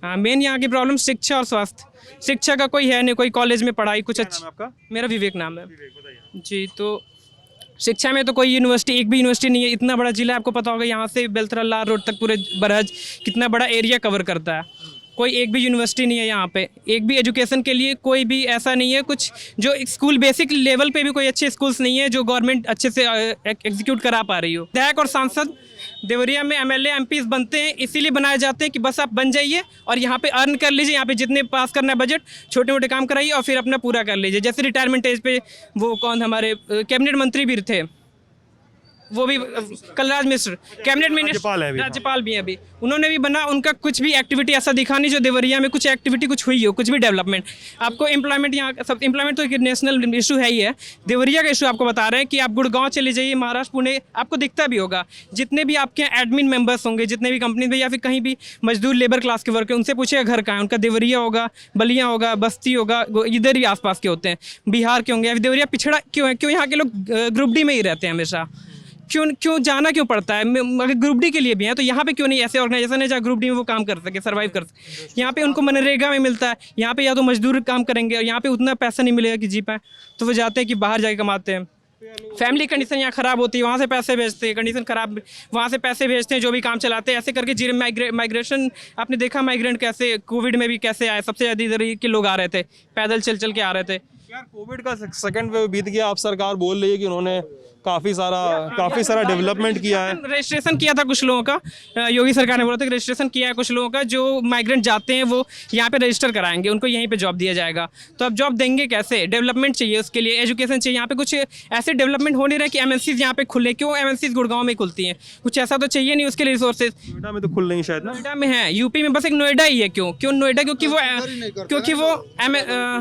हाँ, मेन यहाँ की प्रॉब्लम शिक्षा और स्वास्थ्य। शिक्षा का कोई है नहीं, कोई कॉलेज में पढ़ाई कुछ अच्छी। मेरा विवेक नाम है जी। तो शिक्षा में तो कोई यूनिवर्सिटी, एक भी यूनिवर्सिटी नहीं है। इतना बड़ा जिला, आपको पता होगा, यहाँ से बेलथरा लाल रोड तक पूरे बरहज कितना बड़ा एरिया कवर करता है। कोई एक भी यूनिवर्सिटी नहीं है यहाँ पे, एक भी एजुकेशन के लिए कोई भी ऐसा नहीं है कुछ जो स्कूल बेसिक लेवल पे भी कोई अच्छे स्कूल्स नहीं है जो गवर्नमेंट अच्छे से एग्जीक्यूट करा पा रही हो। विधायक और सांसद देवरिया में एमएलए एमपीज बनते हैं इसीलिए बनाए जाते हैं कि बस आप बन जाइए और यहाँ पे अर्न कर लीजिए, यहाँ पे जितने पास करना है बजट छोटे मोटे काम कराइए और फिर अपना पूरा कर लीजिए। जैसे रिटायरमेंट एज पे वो कौन हमारे कैबिनेट मंत्री भी थे, वो भी कलराज मिश्र कैबिनेट मिनिस्टर राज्यपाल भी हैं अभी, उन्होंने भी बना, उनका कुछ भी एक्टिविटी ऐसा दिखा नहीं जो देवरिया में कुछ एक्टिविटी कुछ हुई हो, कुछ भी डेवलपमेंट। आपको एम्प्लॉयमेंट यहाँ सब एम्प्लॉयमेंट तो एक नेशनल इशू है ही है, देवरिया का इशू आपको बता रहे हैं कि आप गुड़गांव चले जाइए, महाराष्ट्र पुणे, आपको दिखता भी होगा जितने भी आपके यहाँ एडमिन मेंबर्स होंगे जितने भी कंपनी में या फिर कहीं भी मजदूर लेबर क्लास के वर्क है उनसे पूछिएगा घर कहाँ है, उनका देवरिया होगा, बलिया होगा, बस्ती होगा, इधर ही आसपास के होते हैं, बिहार के होंगे। देवरिया पिछड़ा क्यों है? क्यों यहाँ के लोग ग्रुप डी में ही रहते हैं हमेशा? क्यों जाना क्यों पड़ता है? अगर ग्रुप डी के लिए भी है तो यहाँ पे क्यों नहीं ऐसे ऑर्गेनाइजेशन है जहाँ ग्रुप डी में वो काम कर सके, सर्वाइव कर सके? यहाँ पे उनको मनरेगा में मिलता है, यहाँ पे या तो मजदूर काम करेंगे और यहाँ पे उतना पैसा नहीं मिलेगा कि जी पाए, तो वो जाते हैं कि बाहर जाके कमाते हैं। फैमिली कंडीशन यहाँ ख़राब होती है, वहाँ से पैसे भेजते हैं, कंडीशन ख़राब, वहाँ से पैसे भेजते हैं जो भी काम चलाते हैं, ऐसे करके जीरो माइग्रेशन। आपने देखा माइग्रेंट कैसे कोविड में भी कैसे आए, सबसे ज़्यादा इधर के लोग आ रहे थे, पैदल चल के आ रहे थे। यार कोविड का सेकंड वेव बीत गया, आप सरकार बोल रही है कि उन्होंने काफ़ी सारा डेवलपमेंट किया है। रजिस्ट्रेशन किया था कुछ लोगों का, योगी सरकार ने बोला था कि रजिस्ट्रेशन किया है कुछ लोगों का, जो माइग्रेंट जाते हैं वो यहाँ पे रजिस्टर कराएंगे, उनको यहीं पे जॉब दिया जाएगा। तो अब जॉब देंगे कैसे? डेवलपमेंट चाहिए उसके लिए, एजुकेशन चाहिए। यहाँ पे कुछ ऐसे डेवलपमेंट हो नहीं रहे कि एमएनसीज यहाँ पे खुले। क्यों एमएनसीज गुड़गांव में खुलती हैं? कुछ ऐसा तो चाहिए नहीं उसके लिए रिसोर्सेज। नोएडा में तो खुल नहीं शायद ना? नोएडा में है, यूपी में बस एक नोएडा ही है। क्यों नोएडा? क्योंकि वो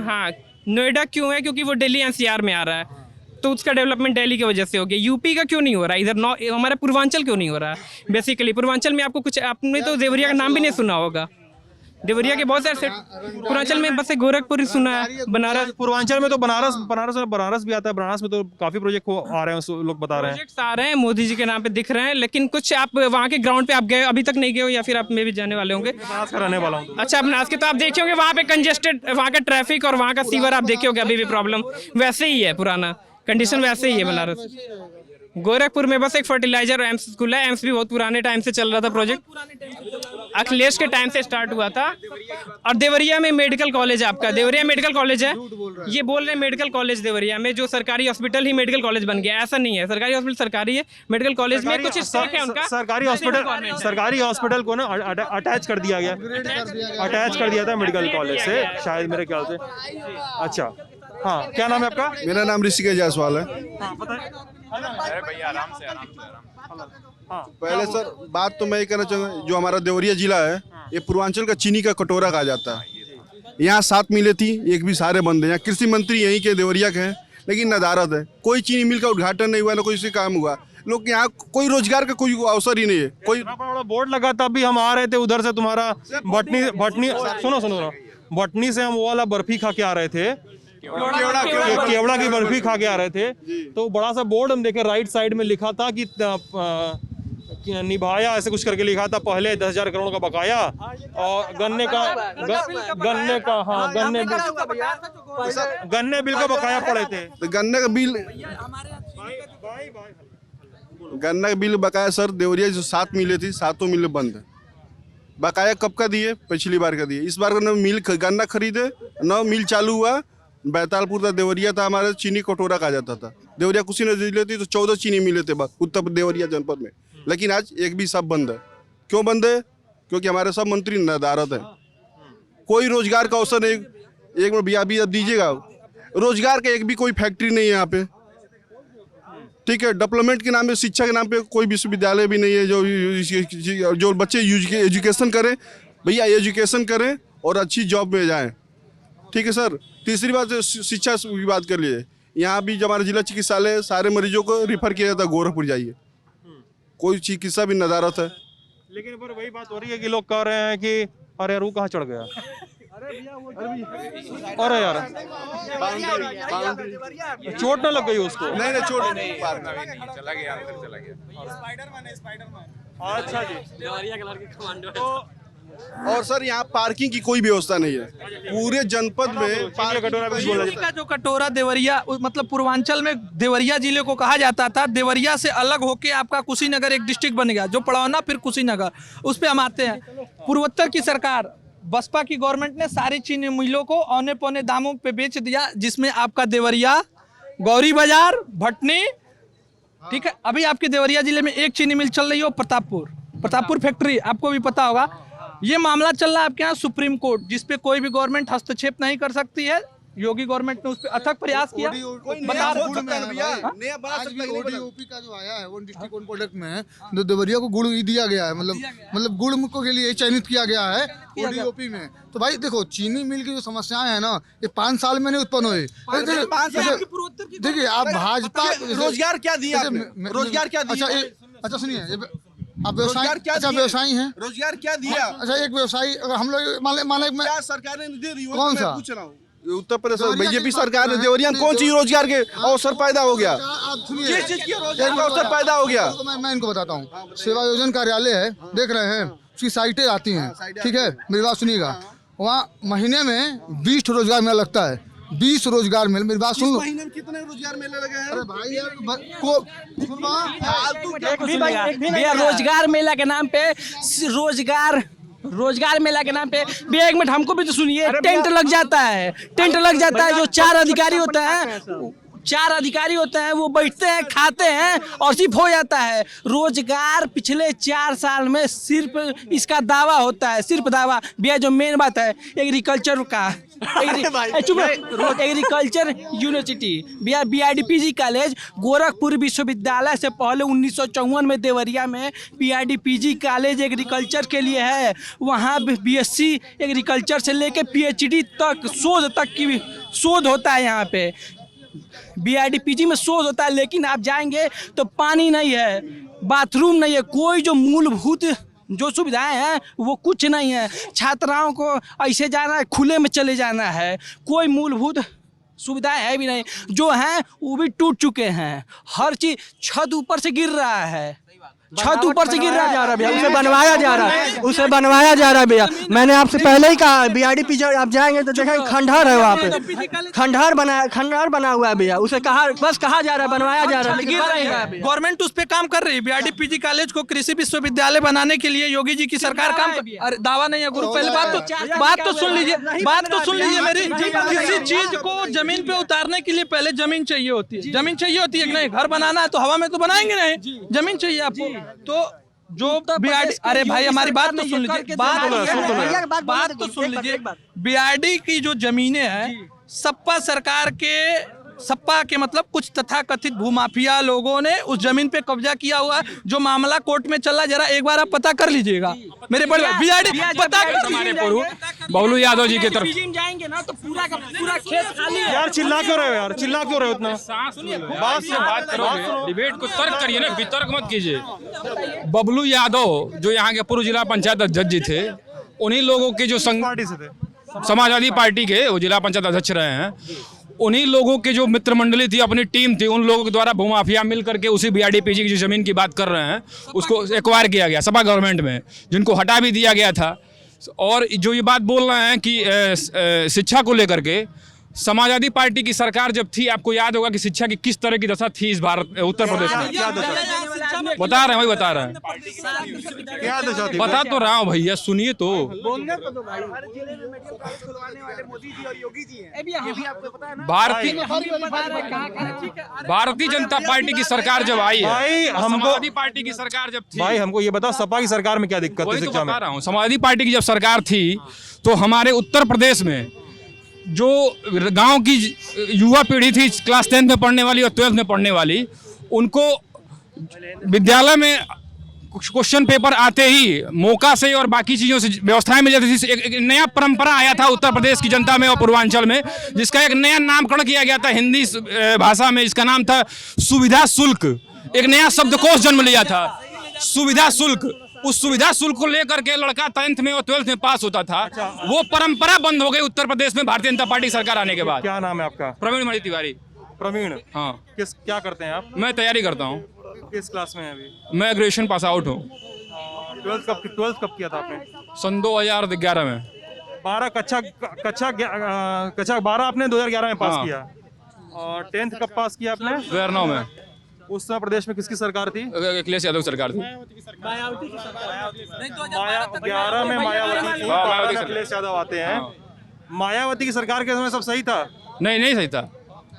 हाँ नोएडा क्यों है? क्योंकि वो दिल्ली एनसीआर में आ रहा है, तो उसका डेवलपमेंट दिल्ली की वजह से हो गया। यूपी का क्यों नहीं हो रहा है? इधर हमारा पूर्वांचल क्यों नहीं हो रहा है? बेसिकली पूर्वांचल में आपको कुछ, आपने तो देवरिया का नाम भी नहीं सुना होगा। देवरिया के बहुत सारे पूर्वांचल में बस गोरखपुर ही सुना है, बनारस। पूर्वांचल में तो बनारस भी आता है, बनारस में तो काफ़ी प्रोजेक्ट आ रहे हैं, लोग बता रहे हैं। प्रोजेक्ट्स आ रहे हैं, मोदी जी के नाम पे दिख रहे हैं, लेकिन कुछ आप वहाँ के ग्राउंड पे आप गए अभी तक नहीं गए हो, या फिर आप में भी जाने वाले होंगे? बनारस का रहने वाला हूँ। अच्छा, बनारस के तो आप देखे होंगे वहाँ पे कंजेस्टेड, वहाँ का ट्रैफिक और वहाँ का सीवर आप देखे होंगे, अभी भी प्रॉब्लम वैसे ही है, पुराना कंडीशन वैसे ही है बनारस। गोरखपुर में बस एक फर्टिलाइजर और एम्स स्कूल है। एम्स भी बहुत पुराने टाइम से चल रहा था प्रोजेक्ट, अखिलेश के टाइम से स्टार्ट हुआ था। और देवरिया में मेडिकल कॉलेज है आपका, देवरिया मेडिकल कॉलेज है, ये बोल रहे हैं मेडिकल कॉलेज देवरिया में, जो सरकारी हॉस्पिटल ही मेडिकल कॉलेज बन गया। ऐसा नहीं है, सरकारी हॉस्पिटल सरकारी है, मेडिकल कॉलेज में कुछ स्टेक है उनका। सरकारी हॉस्पिटल को ना अटैच कर दिया गया, अटैच कर दिया था मेडिकल कॉलेज से शायद, मेरे ख्याल से। अच्छा हाँ, क्या नाम है आपका? मेरा नाम ऋषिकेश जायसवाल है। भैया आराम से पहले सर बात तो मैं ये कहना चाहूँगा, जो हमारा देवरिया जिला है ये पूर्वांचल का चीनी का कटोरा कहा जाता है। यहाँ 7 मिलें थी, एक भी सारे बंद हैं। यहाँ कृषि मंत्री यहीं के देवरिया के हैं, लेकिन नदारत है, कोई चीनी मिल का उद्घाटन नहीं हुआ, ना कोई से काम हुआ। लोग यहाँ कोई रोजगार का कोई अवसर ही नहीं है। कोई बड़ा बोर्ड लगा था, अभी हम आ रहे थे उधर से, तुम्हारा भटनी सुनो भटनी से हम वो वाला बर्फी खा के आ रहे थे, केवड़ा की बर्फी खा के आ रहे थे, तो बड़ा सा बोर्ड हम देखे, राइट साइड में लिखा था कि निभाया, ऐसे कुछ करके लिखा था, पहले 10,000 करोड़ का बकाया, और गन्ने का हाँ गन्ने बिल का बकाया पड़े थे। तो गन्ने का बिल बकाया सर, देवरिया जो 7 मिलें थी, 7 मिलें बंद है। बकाया कब का दिए? पिछली बार का दिए। इस बार न मिल गन्ना खरीदे, न मिल चालू हुआ। बैतालपुर था, देवरिया था, हमारे चीनी कटोरा कहा जाता था। देवरिया कुशीनगर जिले थी तो 14 चीनी मिले थे उत्तर देवरिया जनपद में, लेकिन आज एक भी सब बंद है। क्यों बंद है? क्योंकि हमारे सब मंत्री नदारत है, कोई रोजगार का अवसर नहीं। एक मिनट भैया, अभी अब दीजिएगा, रोजगार का एक भी कोई फैक्ट्री नहीं है यहाँ पे, ठीक है। डेवलपमेंट के नाम पे, शिक्षा के नाम पे कोई विश्वविद्यालय भी नहीं है जो बच्चे एजुकेशन करें। भैया एजुकेशन करें और अच्छी जॉब में जाएं, ठीक है सर। तीसरी बात शिक्षा की बात कर लिए, यहाँ भी जो हमारा जिला चिकित्सालय, सारे मरीजों को रिफर किया जाता है गोरखपुर जाइए, कोई चिकित्सा भी नदारत है। लेकिन पर वही बात हो रही है कि लोग कह रहे हैं कि अरे यार वो कहाँ चढ़ गया, अरे यार चोट ना लग गई उसको? नहीं चोट नहीं, चला गया, अंदर चला गया। स्पाइडरमैन। अच्छा जी। तो और सर यहाँ पार्किंग की कोई व्यवस्था नहीं है पूरे जनपद में। का जो कटोरा देवरिया, मतलब पूर्वांचल में देवरिया जिले को कहा जाता था, देवरिया से अलग होके आपका कुशीनगर एक डिस्ट्रिक्ट बन गया, जो पड़ौना फिर कुशीनगर, उस पर हम आते हैं। पूर्वोत्तर की सरकार बसपा की गवर्नमेंट ने सारी चीनी मिलों को औने पौने दामों पे बेच दिया, जिसमें आपका देवरिया, गौरी बाजार, भटनी, ठीक है। अभी आपके देवरिया जिले में एक चीनी मिल चल रही हो, प्रतापपुर फैक्ट्री, आपको भी पता होगा। ये मामला चल रहा है आपके यहाँ सुप्रीम कोर्ट, जिसपे कोई भी गवर्नमेंट हस्तक्षेप नहीं कर सकती है। योगी गवर्नमेंट ने उस पर अथक प्रयास किया। ओडीओपी का जो आया है वो डिस्ट्रिक्ट ओन प्रोडक्ट में है, जो देवरिया को गुड़ ही दिया गया है, मतलब गुड़ को के लिए चयनित किया गया है ओडीओपी में। तो भाई देखो, चीनी मिल की जो समस्याएं हैं ना, ये 5 साल में नहीं उत्पन्न हुई। देखिए आप भाजपा रोजगार क्या दिया, रोजगार क्या दिया? अच्छा सुनिए, आप व्यवसायी हैं, रोजगार क्या दिया? अच्छा एक व्यवसायी, अगर हम लोग माने क्या सरकार ने दे रही, कौन सा उत्तर प्रदेश बीजेपी सरकार ने देवरिया में कौन सी रोजगार के अवसर पैदा हो गया? किस चीज की रोजगार का अवसर पैदा हो गया? मैं इनको बताता हूँ। सेवा योजन कार्यालय है, देख रहे हैं, उसकी साइटें आती हैं, ठीक है, मेरी बात सुनिएगा। वहाँ महीने में 20 रोजगार मेला लगता है, 20 रोजगार मेला। मेरी बात सुन लो, महीने में कितने रोजगार मेले लगे हैं? अरे भाई यार भैया रोजगार मेला के नाम पे रोजगार मेला के नाम पे भैया एक मिनट हमको भी तो सुनिए। टेंट लग जाता है, जो 4 अधिकारी होते हैं वो बैठते हैं, खाते हैं और सिर्फ हो जाता है। रोजगार पिछले 4 साल में सिर्फ इसका दावा होता है, सिर्फ दावा। भैया जो मेन बात है एग्रीकल्चर का, एग्रीकल्चर यूनिवर्सिटी भैया, बीआईडीपीजी कॉलेज गोरखपुर विश्वविद्यालय से पहले 1954 में देवरिया में बीआईडीपीजी कॉलेज एग्रीकल्चर के लिए है। वहाँ बीएससी एग्रीकल्चर से लेके पीएचडी तक शोध होता है। यहाँ पे बीआईडीपीजी में शोध होता है, लेकिन आप जाएंगे तो पानी नहीं है, बाथरूम नहीं है, कोई जो मूलभूत जो सुविधाएं हैं वो कुछ नहीं है। छात्राओं को ऐसे जाना है, खुले में चले जाना है, कोई मूलभूत सुविधाएं है भी नहीं, जो हैं वो भी टूट चुके हैं। हर चीज छत ऊपर से गिर रहा है, छत ऊपर से गिर रहा जा रहा है भैया, उसे बनवाया जा रहा है भैया। मैंने आपसे पहले ही कहा बीआईडीपी आप जाएंगे तो देखेंगे खंडहर है, वहाँ पे खंडहर बना हुआ है भैया। उसे कहा जा रहा है, बनवाया जा रहा है, गिर रहा है। गवर्नमेंट उस पे काम कर रही है। बीआईडीपीजी कॉलेज को कृषि विश्वविद्यालय बनाने के लिए योगी जी की सरकार काम कर। अरे दावा नहीं है गुरु, पहले बात तो सुन लीजिए मेरी। किसी चीज को जमीन पे उतारने के लिए पहले जमीन चाहिए होती है, नहीं घर बनाना है तो हवा में तो बनाएंगे नहीं, जमीन चाहिए आपको। तो जो बीआईडी, अरे भाई हमारी बात तो सुन लीजिए, बात तो सुन लीजिए। बीआईडी की जो जमीनें हैं, सपा के मतलब कुछ तथाकथित भूमाफिया लोगों ने उस जमीन पे कब्जा किया हुआ है। जो मामला कोर्ट में चला, जरा एक बार आप पता कर लीजिएगा मेरे बड़े बीआईडी पता बबलू यादव जी की तरफ जाएंगे ना तो पूरा का पूरा खेत खाली है। यार चिल्ला क्यों रहे हो यार, उतना? बात से बात करोगे, डिबेट को तर्क करिए ना, वितर्क मत कीजिए। बबलू यादव जो यहाँ के पूर्व जिला पंचायत अध्यक्ष जी थे, उन्हीं लोगों के जो पार्टी से थे, समाजवादी पार्टी के वो जिला पंचायत अध्यक्ष रहे हैं, उन्हीं लोगों के जो मित्र मंडली थी, अपनी टीम थी, उन लोगों के द्वारा भूमाफिया मिल करके उसी बीआईडीपीजी की जो जमीन की बात कर रहे हैं उसको एक्वायर किया गया सपा गवर्नमेंट में, जिनको हटा भी दिया गया था। और जो ये बात बोल रहे हैं कि शिक्षा को लेकर के, समाजवादी पार्टी की सरकार जब थी, आपको याद होगा कि शिक्षा की किस तरह की दशा थी इस उत्तर प्रदेश में। बता रहे हैं, वही बता रहे हैं, बता तो रहा हूँ भैया, सुनिए तो। भारतीय जनता पार्टी की सरकार जब आई है, समाजवादी पार्टी की सरकार जब थी, भाई हमको ये बताओ सपा की सरकार में क्या दिक्कत है शिक्षा में? बता रहा हूँ, समाजवादी पार्टी की जब सरकार थी तो हमारे उत्तर प्रदेश में जो गांव की युवा पीढ़ी थी, क्लास 10 में पढ़ने वाली और 12 में पढ़ने वाली, उनको विद्यालय में क्वेश्चन पेपर आते ही मौका से और बाकी चीज़ों से व्यवस्थाएं मिल जाती थी। एक नया परंपरा आया था उत्तर प्रदेश की जनता में और पूर्वांचल में, जिसका एक नया नामकरण किया गया था हिंदी भाषा में, जिसका नाम था सुविधा शुल्क। एक नया शब्दकोश जन्म लिया था, सुविधा शुल्क। उस सुविधा शुल्क को लेकर के लड़का 10th में और 12th में पास होता था। वो परंपरा बंद हो गई उत्तर प्रदेश में भारतीय जनता पार्टी सरकार आने के बाद। क्या नाम है आपका? प्रवीण मणि तिवारी। प्रवीण, हाँ। क्या करते हैं आप? मैं तैयारी करता हूँ। किस क्लास में है अभी? मैं ग्रेजुएशन पास आउट हूँ। 12th कब किया था आपने? सन 2011 में। 12 कक्षा 12 आपने 2011 में पास किया, और 10th कब पास किया आपने? 2009 में। उस समय प्रदेश में किसकी सरकार थी? अखिलेश यादव सरकार थी। 11 में मायावती थी, 12 में अखिलेश यादव आते हैं। मायावती की सरकार के समय सब सही था? नहीं सही था।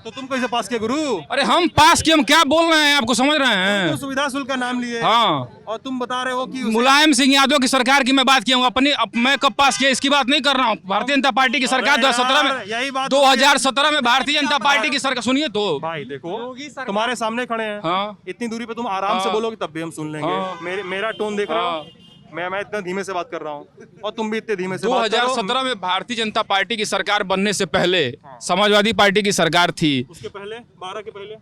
तो तुम कैसे पास किए गुरु? अरे हम पास किए, हम क्या बोल रहे हैं, आपको समझ रहे हैं? तो सुविधा शुल्क का नाम लिए हाँ, और तुम बता रहे हो कि मुलायम सिंह यादव की सरकार की मैं बात किया हूँ अपनी। मैं कब पास किया इसकी बात नहीं कर रहा हूँ। भारतीय जनता पार्टी की सरकार 2017 में, यही बात 2017 में भारतीय जनता पार्टी की सरकार, सुनिए तो भाई देखो तुम्हारे सामने खड़े हैं। हाँ। इतनी दूरी पे तुम आराम से बोलोगे तब भी हम सुन लेंगे। मेरा टोन देख रहे हो? मैं इतना धीमे से बात कर रहा हूँ और तुम भी इतने धीमे से बात कर रहे हो। 2017 में भारतीय जनता पार्टी की सरकार बनने से पहले समाजवादी पार्टी की सरकार थी। उसके पहले 12 के पहले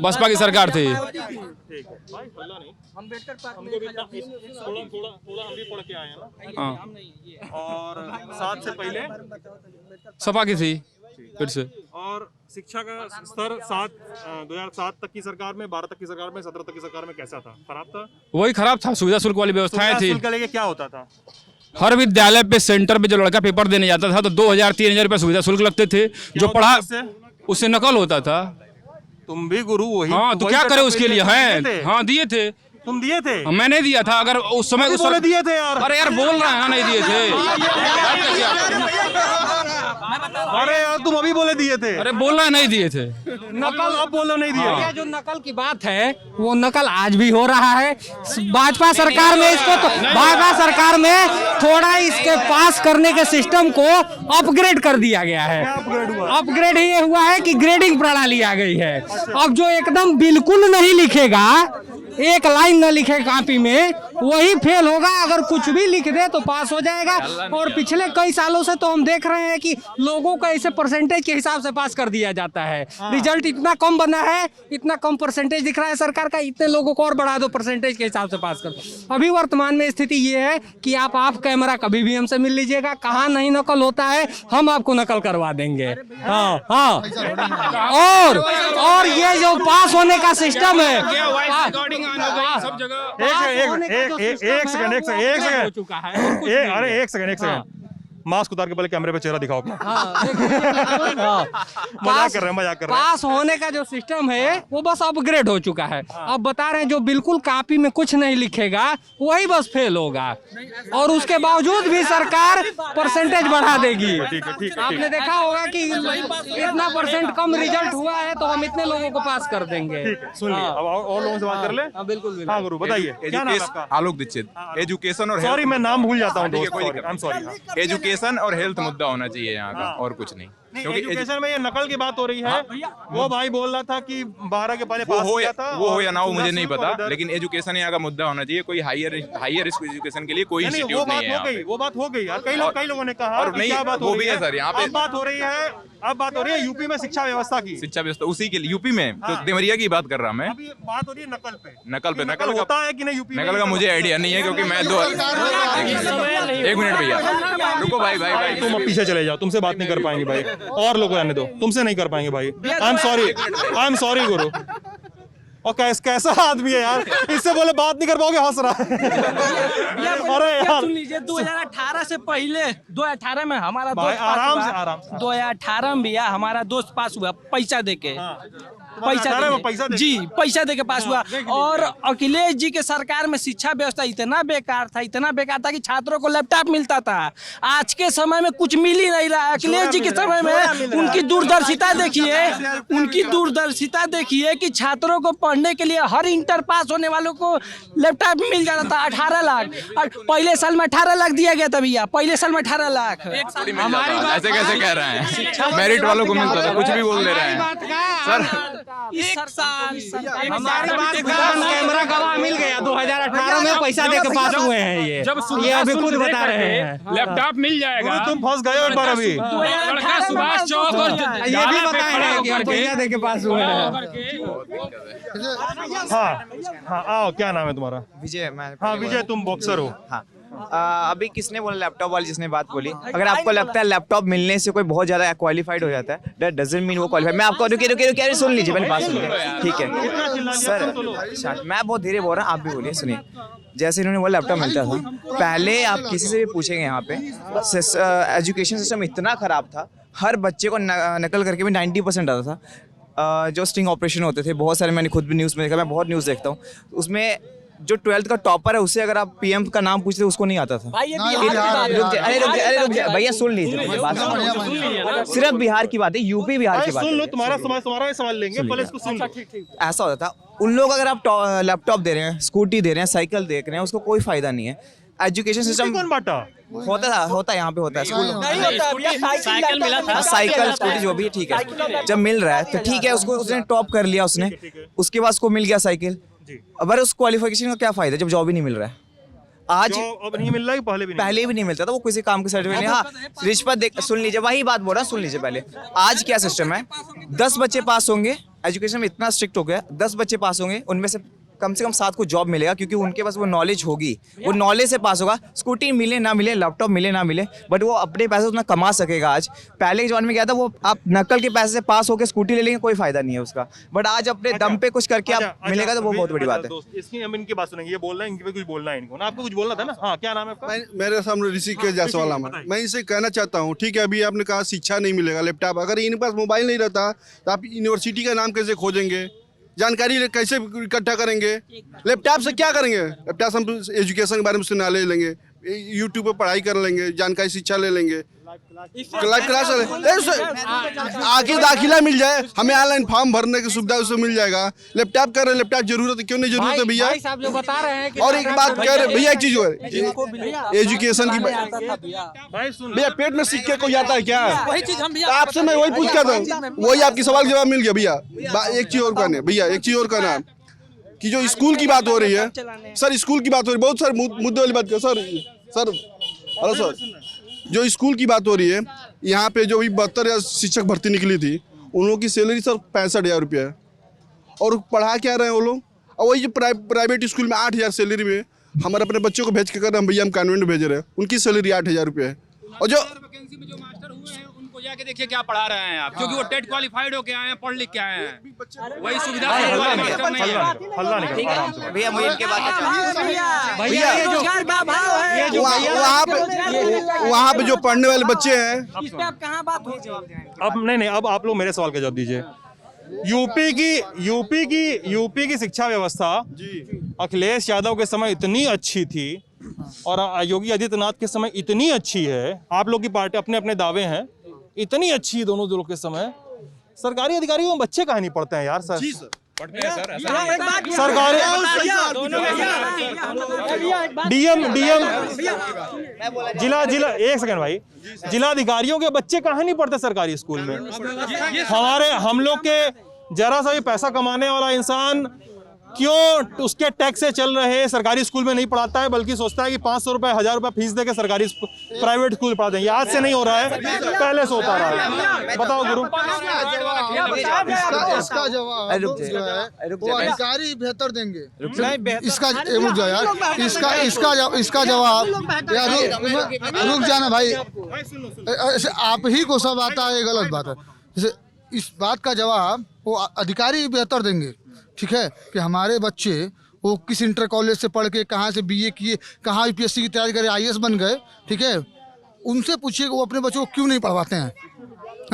बसपा की सरकार थी। ठीक है भाई, हल्ला नहीं। हमको भी थोड़ा हम भी पढ़ के आए हैं ना। हाँ। और 7 से पहले सपा की थी फिर से। और शिक्षा का स्तर 2007 तक की सरकार में, 12 तक की सरकार में, 17 तक की सरकार में कैसा था? खराब था? वही खराब था। सुविधा शुल्क वाली व्यवस्थाएं थी। शुल्क लेके क्या होता था? हर विद्यालय पे सेंटर पे जो लड़का पेपर देने जाता था तो 2000-3000 रुपये सुविधा शुल्क लगते थे। जो पढ़ा उससे नकल होता था। तुम भी गुरु वही। हाँ, तो क्या करे उसके लिए हैं? हाँ दिए थे। तुम दिए थे? मैंने दिया था। अगर उस समय बोले दिए थे यार। अरे यार बोल रहे हैं नहीं दिए थे। अरे यार तुम अभी बोले दिए थे। अरे बोल रहे हैं नहीं दिए थे। नकल अब बोलो नहीं दिए। ये जो नकल की बात है वो नकल आज भी हो रहा है। भाजपा सरकार में इसको तो भाजपा सरकार में थोड़ा इसके पास करने के सिस्टम को अपग्रेड कर दिया गया है। अपग्रेड ये हुआ है कि ग्रेडिंग प्रणाली आ गई है। अब जो एकदम बिल्कुल नहीं लिखेगा, एक लाइन न लिखे कॉपी में, वही फेल होगा। अगर कुछ भी लिख दे तो पास हो जाएगा। और पिछले कई सालों से तो हम देख रहे हैं कि लोगों को ऐसे परसेंटेज के हिसाब से पास कर दिया जाता है। रिजल्ट इतना कम बना है, इतना कम परसेंटेज दिख रहा है सरकार का, इतने लोगों को और बढ़ा दो परसेंटेज के हिसाब से पास कर दो। अभी वर्तमान में स्थिति ये है कि आप कैमरा कभी भी हमसे मिल लीजिएगा, कहाँ नहीं नकल होता है हम आपको नकल करवा देंगे। हाँ हाँ। और ये जो पास होने का सिस्टम है, सब जगह। एक सेकंड मास्क उतार के पहले कैमरे पे चेहरा दिखाओ अपना। मजाक कर रहे हैं। पास होने का जो सिस्टम है वो बस अपग्रेड हो चुका है। अब बता रहे हैं जो बिल्कुल कॉपी में कुछ नहीं लिखेगा वही बस फेल होगा। और उसके बावजूद भी सरकार परसेंटेज बढ़ा देगी। आपने देखा होगा कि इतना परसेंट कम रिजल्ट हुआ है तो हम इतने लोगों को पास कर देंगे। सुन लिया। अब और लोगों से बात कर ले। बिल्कुल। हाँ गुरु बताइए क्या नाम है आपका? आलोक दीक्षित। एजुकेशन और सॉरी मैं नाम भूल जाता हूँ। एजुकेशन और हेल्थ मुद्दा होना चाहिए यहाँ का, और कुछ नहीं। क्योंकि एजुकेशन में ये नकल की बात हो रही है। वो भाई बोल रहा था कि 12 के पहले पास किया था। वो हो या ना हो मुझे नहीं पता, लेकिन एजुकेशन यहाँ का मुद्दा होना चाहिए। कोई हायर एजुकेशन के लिए कोई इंस्टीट्यूट नहीं है। वो बात हो गई यार। कई लोगों ने कहा और नहीं, वो भी है सर यहाँ पे। बात हो रही है। अब बात हो रही है यूपी में शिक्षा व्यवस्था की। शिक्षा व्यवस्था उसी के लिए यूपी में तो देवरिया की बात कर रहा मैं। अभी बात हो रही है नकल पे। नकल होता है कि नहीं यूपी में? नकल का मुझे आइडिया नहीं है क्योंकि मैं एक मिनट भैया रुको भाई। तुम अब पीछे चले जाओ, तुमसे बात नहीं कर पाएंगे भाई। और लोग रहने दो, तुमसे नहीं कर पाएंगे भाई। आई एम सॉरी गुरु। और कैसा आदमी है यार, इससे बोले बात नहीं कर पाओगे, हंस रहा है। अरे यार सुन लीजिए 2018 से पहले 2018 में हमारा दोस्त आराम से 2018 में भैया हमारा दोस्त पास हुआ पैसा देके। पैसा देके पास हुआ। और अखिलेश जी के सरकार में शिक्षा व्यवस्था इतना बेकार था कि छात्रों को लैपटॉप मिलता था। आज के समय में कुछ मिल ही नहीं रहा है। अखिलेश जी के समय में उनकी दूरदर्शिता देखिए कि छात्रों को पढ़ने के लिए हर इंटर पास होने वालों को लैपटॉप मिल जाता था। 18 लाख और पहले साल में 18 लाख दिया गया था भैया। पहले साल में 18 लाख। ऐसे कैसे कह रहे हैं? मेरिट वालों को मिलता था, कुछ भी बोल दे रहे हैं सर। हमारी बात कैमरा गवाह मिल गया। 2018 में पैसा देके पास हुए हैं ये अभी खुद बता रहे हैं। लैपटॉप मिल जाएगा। तुम फंस गए एक बार अभी। सुभाष चौक और ये भी बताए हैं कि हम पैसा देके पास हुए हैं। हाँ आओ, क्या नाम है तुम्हारा? विजय। हाँ विजय, तुम बॉक्सर हो। हाँ। अभी किसने बोला लैपटॉप वाली, जिसने बात बोली, अगर आपको लगता है लैपटॉप मिलने से कोई बहुत ज्यादा क्वालिफाइड हो जाता है, दैट डजंट मीन वो क्वालिफाइड। मैं आपको रुकिए सुन लीजिए, मैंने बात सुनिए, ठीक है सर। मैं बहुत धीरे बोल रहा हूँ, आप भी बोलिए, सुनिए। जैसे इन्होंने बोला लैपटॉप मिलता था, पहले आप किसी से भी पूछेंगे यहाँ पे एजुकेशन सिस्टम इतना खराब था, हर बच्चे को नकल करके भी 90% आता था। जो स्टिंग ऑपरेशन होते थे, बहुत सारे मैंने खुद भी न्यूज़ में देखा, मैं बहुत न्यूज़ देखता हूँ, उसमें जो 12th का टॉपर है उससे अगर आप पीएम का नाम पूछते उसको नहीं आता था। रुक जाए भैया, सुन लीजिए बात, सिर्फ बिहार की बात है, यूपी बिहार की बात सुन लो, है। तुम्हारा सवाल लेंगे, पहले इसको सुन लो। ऐसा होता था, उन लोग अगर आप लैपटॉप दे रहे हैं, स्कूटी दे रहे हैं, साइकिल दे रहे हैं, उसको कोई फायदा नहीं है। एजुकेशन सिस्टम कौन बांटा? होता यहाँ पे होता है स्कूल, साइकिल मिला था, साइकिल स्कूटी जो भी है, ठीक है, जब मिल रहा है तो ठीक है, उसको उसने टॉप कर लिया उसने, उसके बाद उसको मिल गया साइकिल। अब उस क्वालिफिकेशन का क्या फायदा जब जॉब ही नहीं मिल रहा है? आज अब नहीं मिल रहा है, पहले भी नहीं मिलता था, वो किसी काम के सर्टिफिकेट नहीं। हाँ, रिश्वत देख, सुन लीजिए, वही बात बोल रहा हूँ, सुन लीजिए पहले। आज क्या सिस्टम है, 10 बच्चे पास होंगे, एजुकेशन में इतना स्ट्रिक्ट हो गया, 10 बच्चे पास होंगे, उनमें से कम 7 को जॉब मिलेगा, क्योंकि उनके पास वो नॉलेज होगी, वो नॉलेज से पास होगा। स्कूटी मिले ना मिले, लैपटॉप मिले ना मिले, बट वो अपने पैसे उतना कमा सकेगा। आज पहले के जमाने में क्या था, वो आप नकल के पैसे से पास होकर स्कूटी ले लेंगे, कोई फायदा नहीं है उसका, बट आज अपने दम पे कुछ करके आप मिलेगा तो वो बहुत बड़ी बात है। इसकी हम इनकी बात सुनेंगे, ये बोल रहे हैं, इनके पे कुछ बोलना है इनको ना, आपको कुछ बोलना था ना? हाँ, क्या नाम है आपका? मेरे सामने ऋषिकेश जायसवाल नाम है। मैं इसे कहना चाहता हूँ, ठीक है, अभी आपने कहा शिक्षा नहीं मिलेगा, लैपटॉप, अगर इनके पास मोबाइल नहीं रहता तो आप यूनिवर्सिटी का नाम कैसे खोजेंगे, जानकारी कैसे इकट्ठा करेंगे? लैपटॉप से क्या करेंगे? लैपटॉप से हम एजुकेशन के बारे में उससे नॉलेज लेंगे, यूट्यूब पे पढ़ाई कर लेंगे, जानकारी शिक्षा ले लेंगे, लाइव क्लास आके दाखिला मिल जाए, हमें ऑनलाइन फॉर्म भरने की सुविधा उससे मिल जाएगा। लैपटॉप कर रहे, लैपटॉप जरूरत है, क्यों नहीं जरूरत है भैया? साहब जो बता रहे हैं कि और एक बात कह रहे भैया, एक चीज हो एजुकेशन की भैया, पेट में सिक्के को जाता है क्या? वही चीज हम आपसे मैं वही पूछ कर रहा हूँ, वही आपकी सवाल जवाब मिल गया भैया। एक चीज और कहना भैया, एक चीज और कहना कि जो स्कूल की बात हो रही है सर, स्कूल की बात हो रही है, बहुत सारे मुद्दे वाली बात कर सर। हेलो सर, जो स्कूल की बात हो रही है, यहाँ पे जो भी 72 शिक्षक भर्ती निकली थी, उन लोगों की सैलरी सर 65,000 रुपया है, और पढ़ा क्या रहे हैं वो लोग? और वही जो प्राइवेट स्कूल में 8,000 सैलरी में हमारे अपने बच्चों को भेज के कर रहे हैं, भैया हम कॉन्वेंट भेज रहे हैं, उनकी सैलरी 8,000 रुपया है। और जो जाके देखिए क्या पढ़ा रहे हैं आप, क्योंकि वो टेट क्वालिफाइड होके आए हैं, पढ़ लिख के आए हैं, वही सुविधा भैया मुझे इनके बात वहाँ पे जो पढ़ने वाले बच्चे हैं, अब नहीं, अब आप लोग मेरे सवाल का जवाब दीजिए। यूपी की शिक्षा व्यवस्था अखिलेश यादव के समय इतनी अच्छी थी और योगी आदित्यनाथ के समय इतनी अच्छी है, आप लोग की पार्टी अपने अपने दावे हैं, इतनी अच्छी दोनों दलों के समय, सरकारी अधिकारियों में बच्चे कहाँ नहीं पढ़ते हैं यार? सर सरकारी डीएम जिला एक सेकंड भाई, जिला अधिकारियों के बच्चे कहाँ नहीं पढ़ते सरकारी स्कूल में? हम लोग के जरा सा भी पैसा कमाने वाला इंसान क्यों उसके टैक्स से चल रहे सरकारी स्कूल में नहीं पढ़ाता है, बल्कि सोचता है कि 500 रुपए 1,000 रुपए फीस देके सरकारी प्राइवेट स्कूल पढ़ाते हैं? आज से नहीं हो रहा है, पहले से होता रहा है। बताओ गुरु। इसका जवाब जो है वो अधिकारी बेहतर देंगे। इसका रुक जाओ यार, इसका जवाब यार, रुक जाना भाई, आप ही को सब आता है, ये गलत बात है। जैसे इस बात का जवाब वो अधिकारी बेहतर देंगे, ठीक है, कि हमारे बच्चे वो किस इंटर कॉलेज से पढ़ के कहाँ से बीए किए, कहाँ यूपीएससी की तैयारी करे, आईएएस बन गए, ठीक है, उनसे पूछिए वो अपने बच्चों को क्यों नहीं पढ़वाते हैं?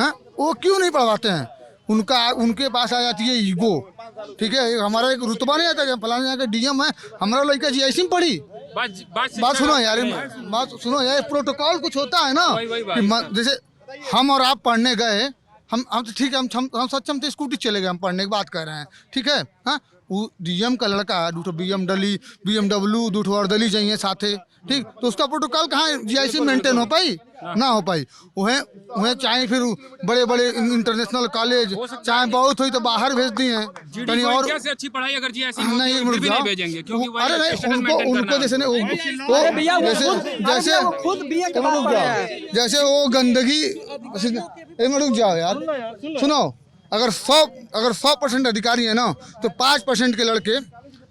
हाँ, वो क्यों नहीं पढ़वाते हैं? उनके पास आ जाती है ईगो, ठीक है, हमारा एक रुतबा नहीं आता, फलाने यहाँ के डीएम है, हमारा लड़का जीआईसी में पढ़ी। बात सुनो यार, प्रोटोकॉल कुछ होता है ना, कि जैसे हम और आप पढ़ने गए, हम तो ठीक है, हम सक्षम थे, स्कूटी चले गए, हम पढ़ने की बात कर रहे हैं, ठीक है। हाँ, वो डीएम का लड़का है, 2 BMW 2 अर्दली चाहिए साथे, ठीक, तो उसका प्रोटोकॉल कहाँ जीआईसी मेंटेन हो पाई? ना हो पाई। वह चाहे फिर बड़े बड़े इंटरनेशनल कॉलेज चाहे बहुत हुई तो बाहर भेज दिए हैं, कहीं और अच्छी पढ़ाई अगर जीआईसी नहीं भेजेंगे, क्योंकि अरे नहीं, उनको जैसे जैसे वो गंदगी, रुक जाओ यार, सुनो, अगर 100% अधिकारी है ना, तो 5% के लड़के,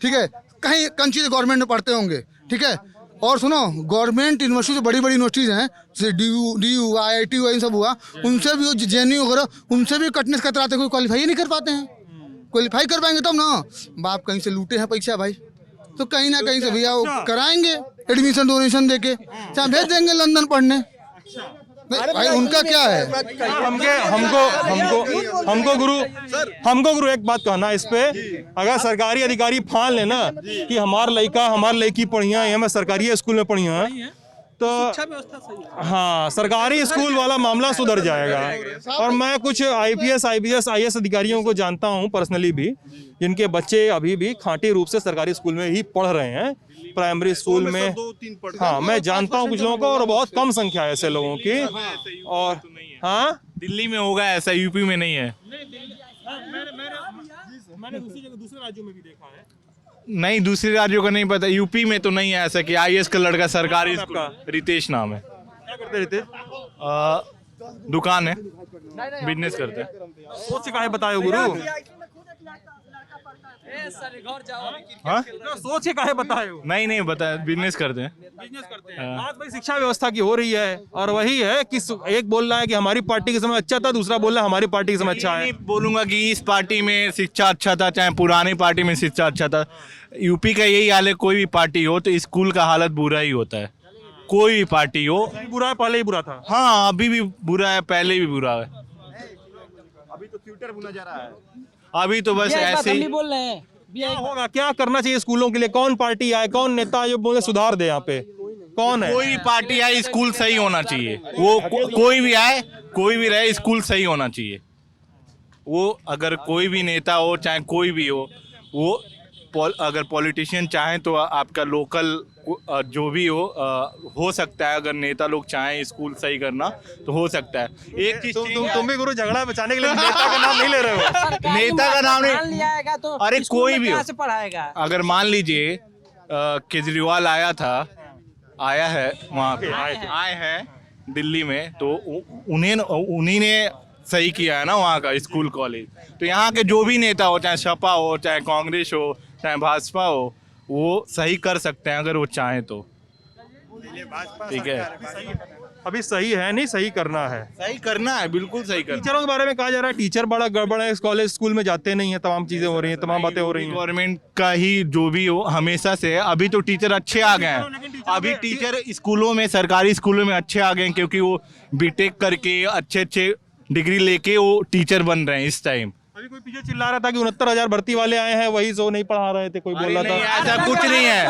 ठीक है, कहीं कंची गवर्नमेंट में पढ़ते होंगे, ठीक है। और सुनो, गवर्नमेंट यूनिवर्सिटी जो बड़ी यूनिवर्सिटीज हैं, जैसे DU IIT इन सब हुआ, उनसे भी JNU वगैरह, उनसे भी कटने से कतराते, कोई क्वालिफाई ही नहीं कर पाते हैं। क्वालिफाई कर पाएंगे तब ना, बाप कहीं से लूटे हैं पैसा भाई, तो कहीं ना कहीं से भैया वो कराएंगे एडमिशन डोनेशन देके, चाहे भेज देंगे लंदन पढ़ने, नहीं भाई उनका क्या है? हमको गुरु एक बात कहना इस पे, अगर सरकारी अधिकारी फान लेना कि हमार लड़का हमार लड़की पढ़िया है, मैं सरकारी स्कूल में पढ़िया है, तो हाँ सरकारी स्कूल वाला मामला सुधर जाएगा। और मैं कुछ IPS IAS अधिकारियों को जानता हूँ पर्सनली भी, जिनके बच्चे अभी भी खांटी रूप से सरकारी स्कूल में ही पढ़ रहे हैं, प्राइमरी स्कूल में। हाँ मैं जानता हूँ कुछ लोगों को, और बहुत कम संख्या है ऐसे लोगों की। और हाँ दिल्ली में होगा ऐसा, यूपी में नहीं है। मैंने दूसरे राज्यों में भी देखा है। नहीं, दूसरे राज्यों का नहीं पता, यूपी में तो नहीं है ऐसा कि IAS का लड़का सरकारी स्कूल। रितेश नाम है। क्या करते रितेश? दुकान है, बिजनेस करते हैं। सोच से काहे बताए गुरु? हाँ सोच के काहे बताए हो? नहीं बताया, बिजनेस करते हैं। बात भाई शिक्षा व्यवस्था की हो रही है, और वही है कि एक बोल रहा है कि हमारी पार्टी के समय अच्छा था, दूसरा बोल रहा है हमारी पार्टी के समय अच्छा है। नहीं बोलूंगा कि इस पार्टी में शिक्षा अच्छा था, चाहे पुरानी पार्टी में शिक्षा अच्छा था। यूपी का यही हाल है, कोई भी पार्टी हो तो स्कूल का हालत बुरा ही होता है। कोई भी पार्टी हो, बुरा है, पहले ही बुरा था। हाँ अभी भी बुरा है, पहले भी बुरा है। अभी तो फ्यूचर बुना जा रहा है। अभी तो बस ऐसे ही बोल रहे हैं। क्या होगा, क्या करना चाहिए स्कूलों के लिए? कौन पार्टी आए, कौन नेता जो बोले सुधार दे? यहाँ पे कौन है? कोई भी पार्टी आए, स्कूल सही होना चाहिए। वो कोई भी आए, कोई भी रहे, स्कूल सही होना चाहिए। वो अगर कोई भी नेता हो, चाहे कोई भी हो अगर पॉलिटिशियन चाहे तो आपका लोकल जो भी हो सकता है। अगर नेता लोग चाहें स्कूल सही करना तो हो सकता है। एक चीज तुम भी गुरु झगड़ा बचाने के लिए नेता का नाम नहीं ले रहे हो। नेता का नाम नहीं, तो अरे कोई भी हो। से पढ़ाएगा? अगर मान लीजिए केजरीवाल आया है वहाँ पे, आए हैं दिल्ली में, तो उन्हीं ने सही किया है ना वहाँ का स्कूल कॉलेज। तो यहाँ के जो भी नेता हो, चाहे सपा हो, चाहे कांग्रेस हो, चाहे भाजपा हो, वो सही कर सकते हैं अगर वो चाहें तो। ठीक है, अभी सही है नहीं, सही करना है। सही करना है, बिल्कुल सही करना। टीचरों के बारे में कहा जा रहा है टीचर बड़ा गड़बड़ है, कॉलेज स्कूल में जाते नहीं है, तमाम चीजें हो रही हैं, तमाम बातें हो रही हैं। गवर्नमेंट का ही जो भी हो हमेशा से है। अभी तो टीचर अच्छे आ गए हैं। अभी टीचर स्कूलों में, सरकारी स्कूलों में अच्छे आ गए हैं, क्योंकि वो बीटेक करके अच्छे डिग्री लेके वो टीचर बन रहे हैं इस टाइम। अभी कोई पीछे चिल्ला रहा था कि 69,000 भर्ती वाले आए हैं, वही जो नहीं पढ़ा रहे थे, कोई बोल रहा था। ऐसा कुछ नहीं है,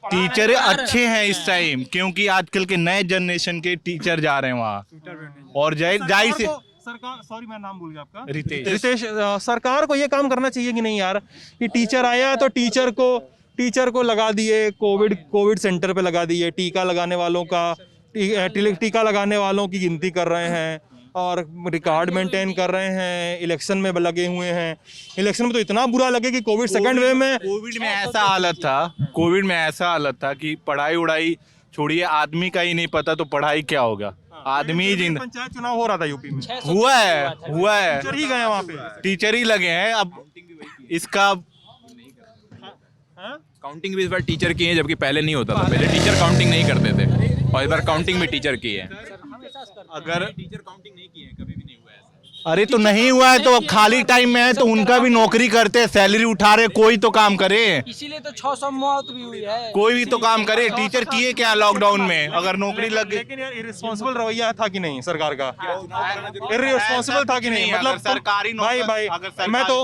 टीचर अच्छे हैं इस टाइम, क्योंकि आजकल के नए जनरेशन के टीचर जा रहे हैं वहाँ। और जाहिर से सरकार, सॉरी मैं नाम भूल गया आपका, रितेश। सरकार को ये काम करना चाहिए कि नहीं यार, कि टीचर आया तो टीचर को लगा दिए, कोविड सेंटर पे लगा दिए, टीका लगाने वालों की गिनती कर रहे हैं, और रिकॉर्ड मेंटेन कर रहे हैं, इलेक्शन में लगे हुए हैं। इलेक्शन में तो इतना बुरा लगे कि कोविड सेकंड वेव में, कोविड में ऐसा हालत था कि पढ़ाई उड़ाई छोड़िए, आदमी का ही नहीं पता तो पढ़ाई क्या होगा। आदमी पंचायत चुनाव हो रहा था यूपी में, हुआ है टीचर ही गए वहाँ पे, टीचर ही लगे हैं। अब इसका काउंटिंग भी इस बार टीचर की है, जबकि पहले नहीं होता था। पहले टीचर काउंटिंग नहीं करते थे, और इस बार काउंटिंग भी टीचर की है। अगर टीचर काउंटिंग नहीं की है, कभी भी नहीं हुआ ऐसा। अरे तो नहीं हुआ है तो अब खाली टाइम में है तो उनका भी नौकरी करते हैं, सैलरी उठा रहे, कोई तो काम करे। इसीलिए तो 600 मौत भी हुई है। कोई भी तो काम करे। टीचर किए क्या लॉकडाउन में, अगर नौकरी लग गई? लेकिन यार इररिस्पॉन्सिबल रवैया था कि नहीं सरकार का? इररिस्पॉन्सिबल था कि नहीं? मतलब सरकारी भाई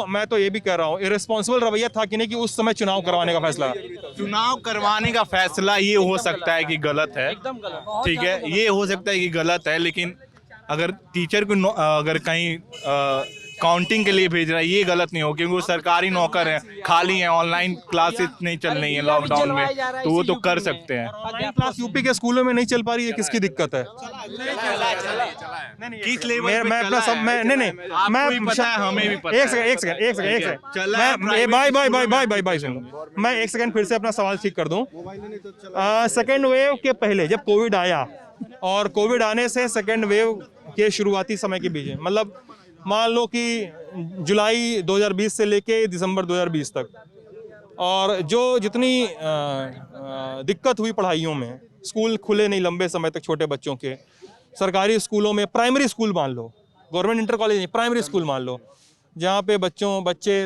मैं तो ये भी कह रहा हूँ, इररिस्पॉन्सिबल रवैया था कि नहीं कि उस समय चुनाव करवाने का फैसला? चुनाव करवाने का फैसला ये हो सकता है कि गलत है, ठीक है, ये हो सकता है कि गलत है, लेकिन अगर टीचर को अगर कहीं काउंटिंग के लिए भेज रहा है, ये गलत नहीं हो, क्योंकि वो सरकारी नौकर है, खाली है, ऑनलाइन क्लासेस नहीं चल रही है लॉकडाउन में, तो वो तो कर सकते हैं। ऑनलाइन क्लास यूपी के स्कूलों में नहीं चल पा रही है, किसकी दिक्कत है? किस लेवल मैं अपना सब मैं आपको भी पता है, हमें भी पता है। एक सेकंड भाई सुन लो, मैं एक सेकंड फिर से अपना सवाल ठीक कर दूं। सेकेंड वेव के पहले जब कोविड आया, और कोविड आने से सेकेंड वेव के शुरुआती समय के बीच में, मतलब मान लो कि जुलाई 2020 से लेके दिसंबर 2020 तक, और जो जितनी दिक्कत हुई पढ़ाइयों में, स्कूल खुले नहीं लंबे समय तक छोटे बच्चों के, सरकारी स्कूलों में, प्राइमरी स्कूल मान लो, गवर्नमेंट इंटर कॉलेज नहीं, प्राइमरी स्कूल मान लो, जहाँ पे बच्चे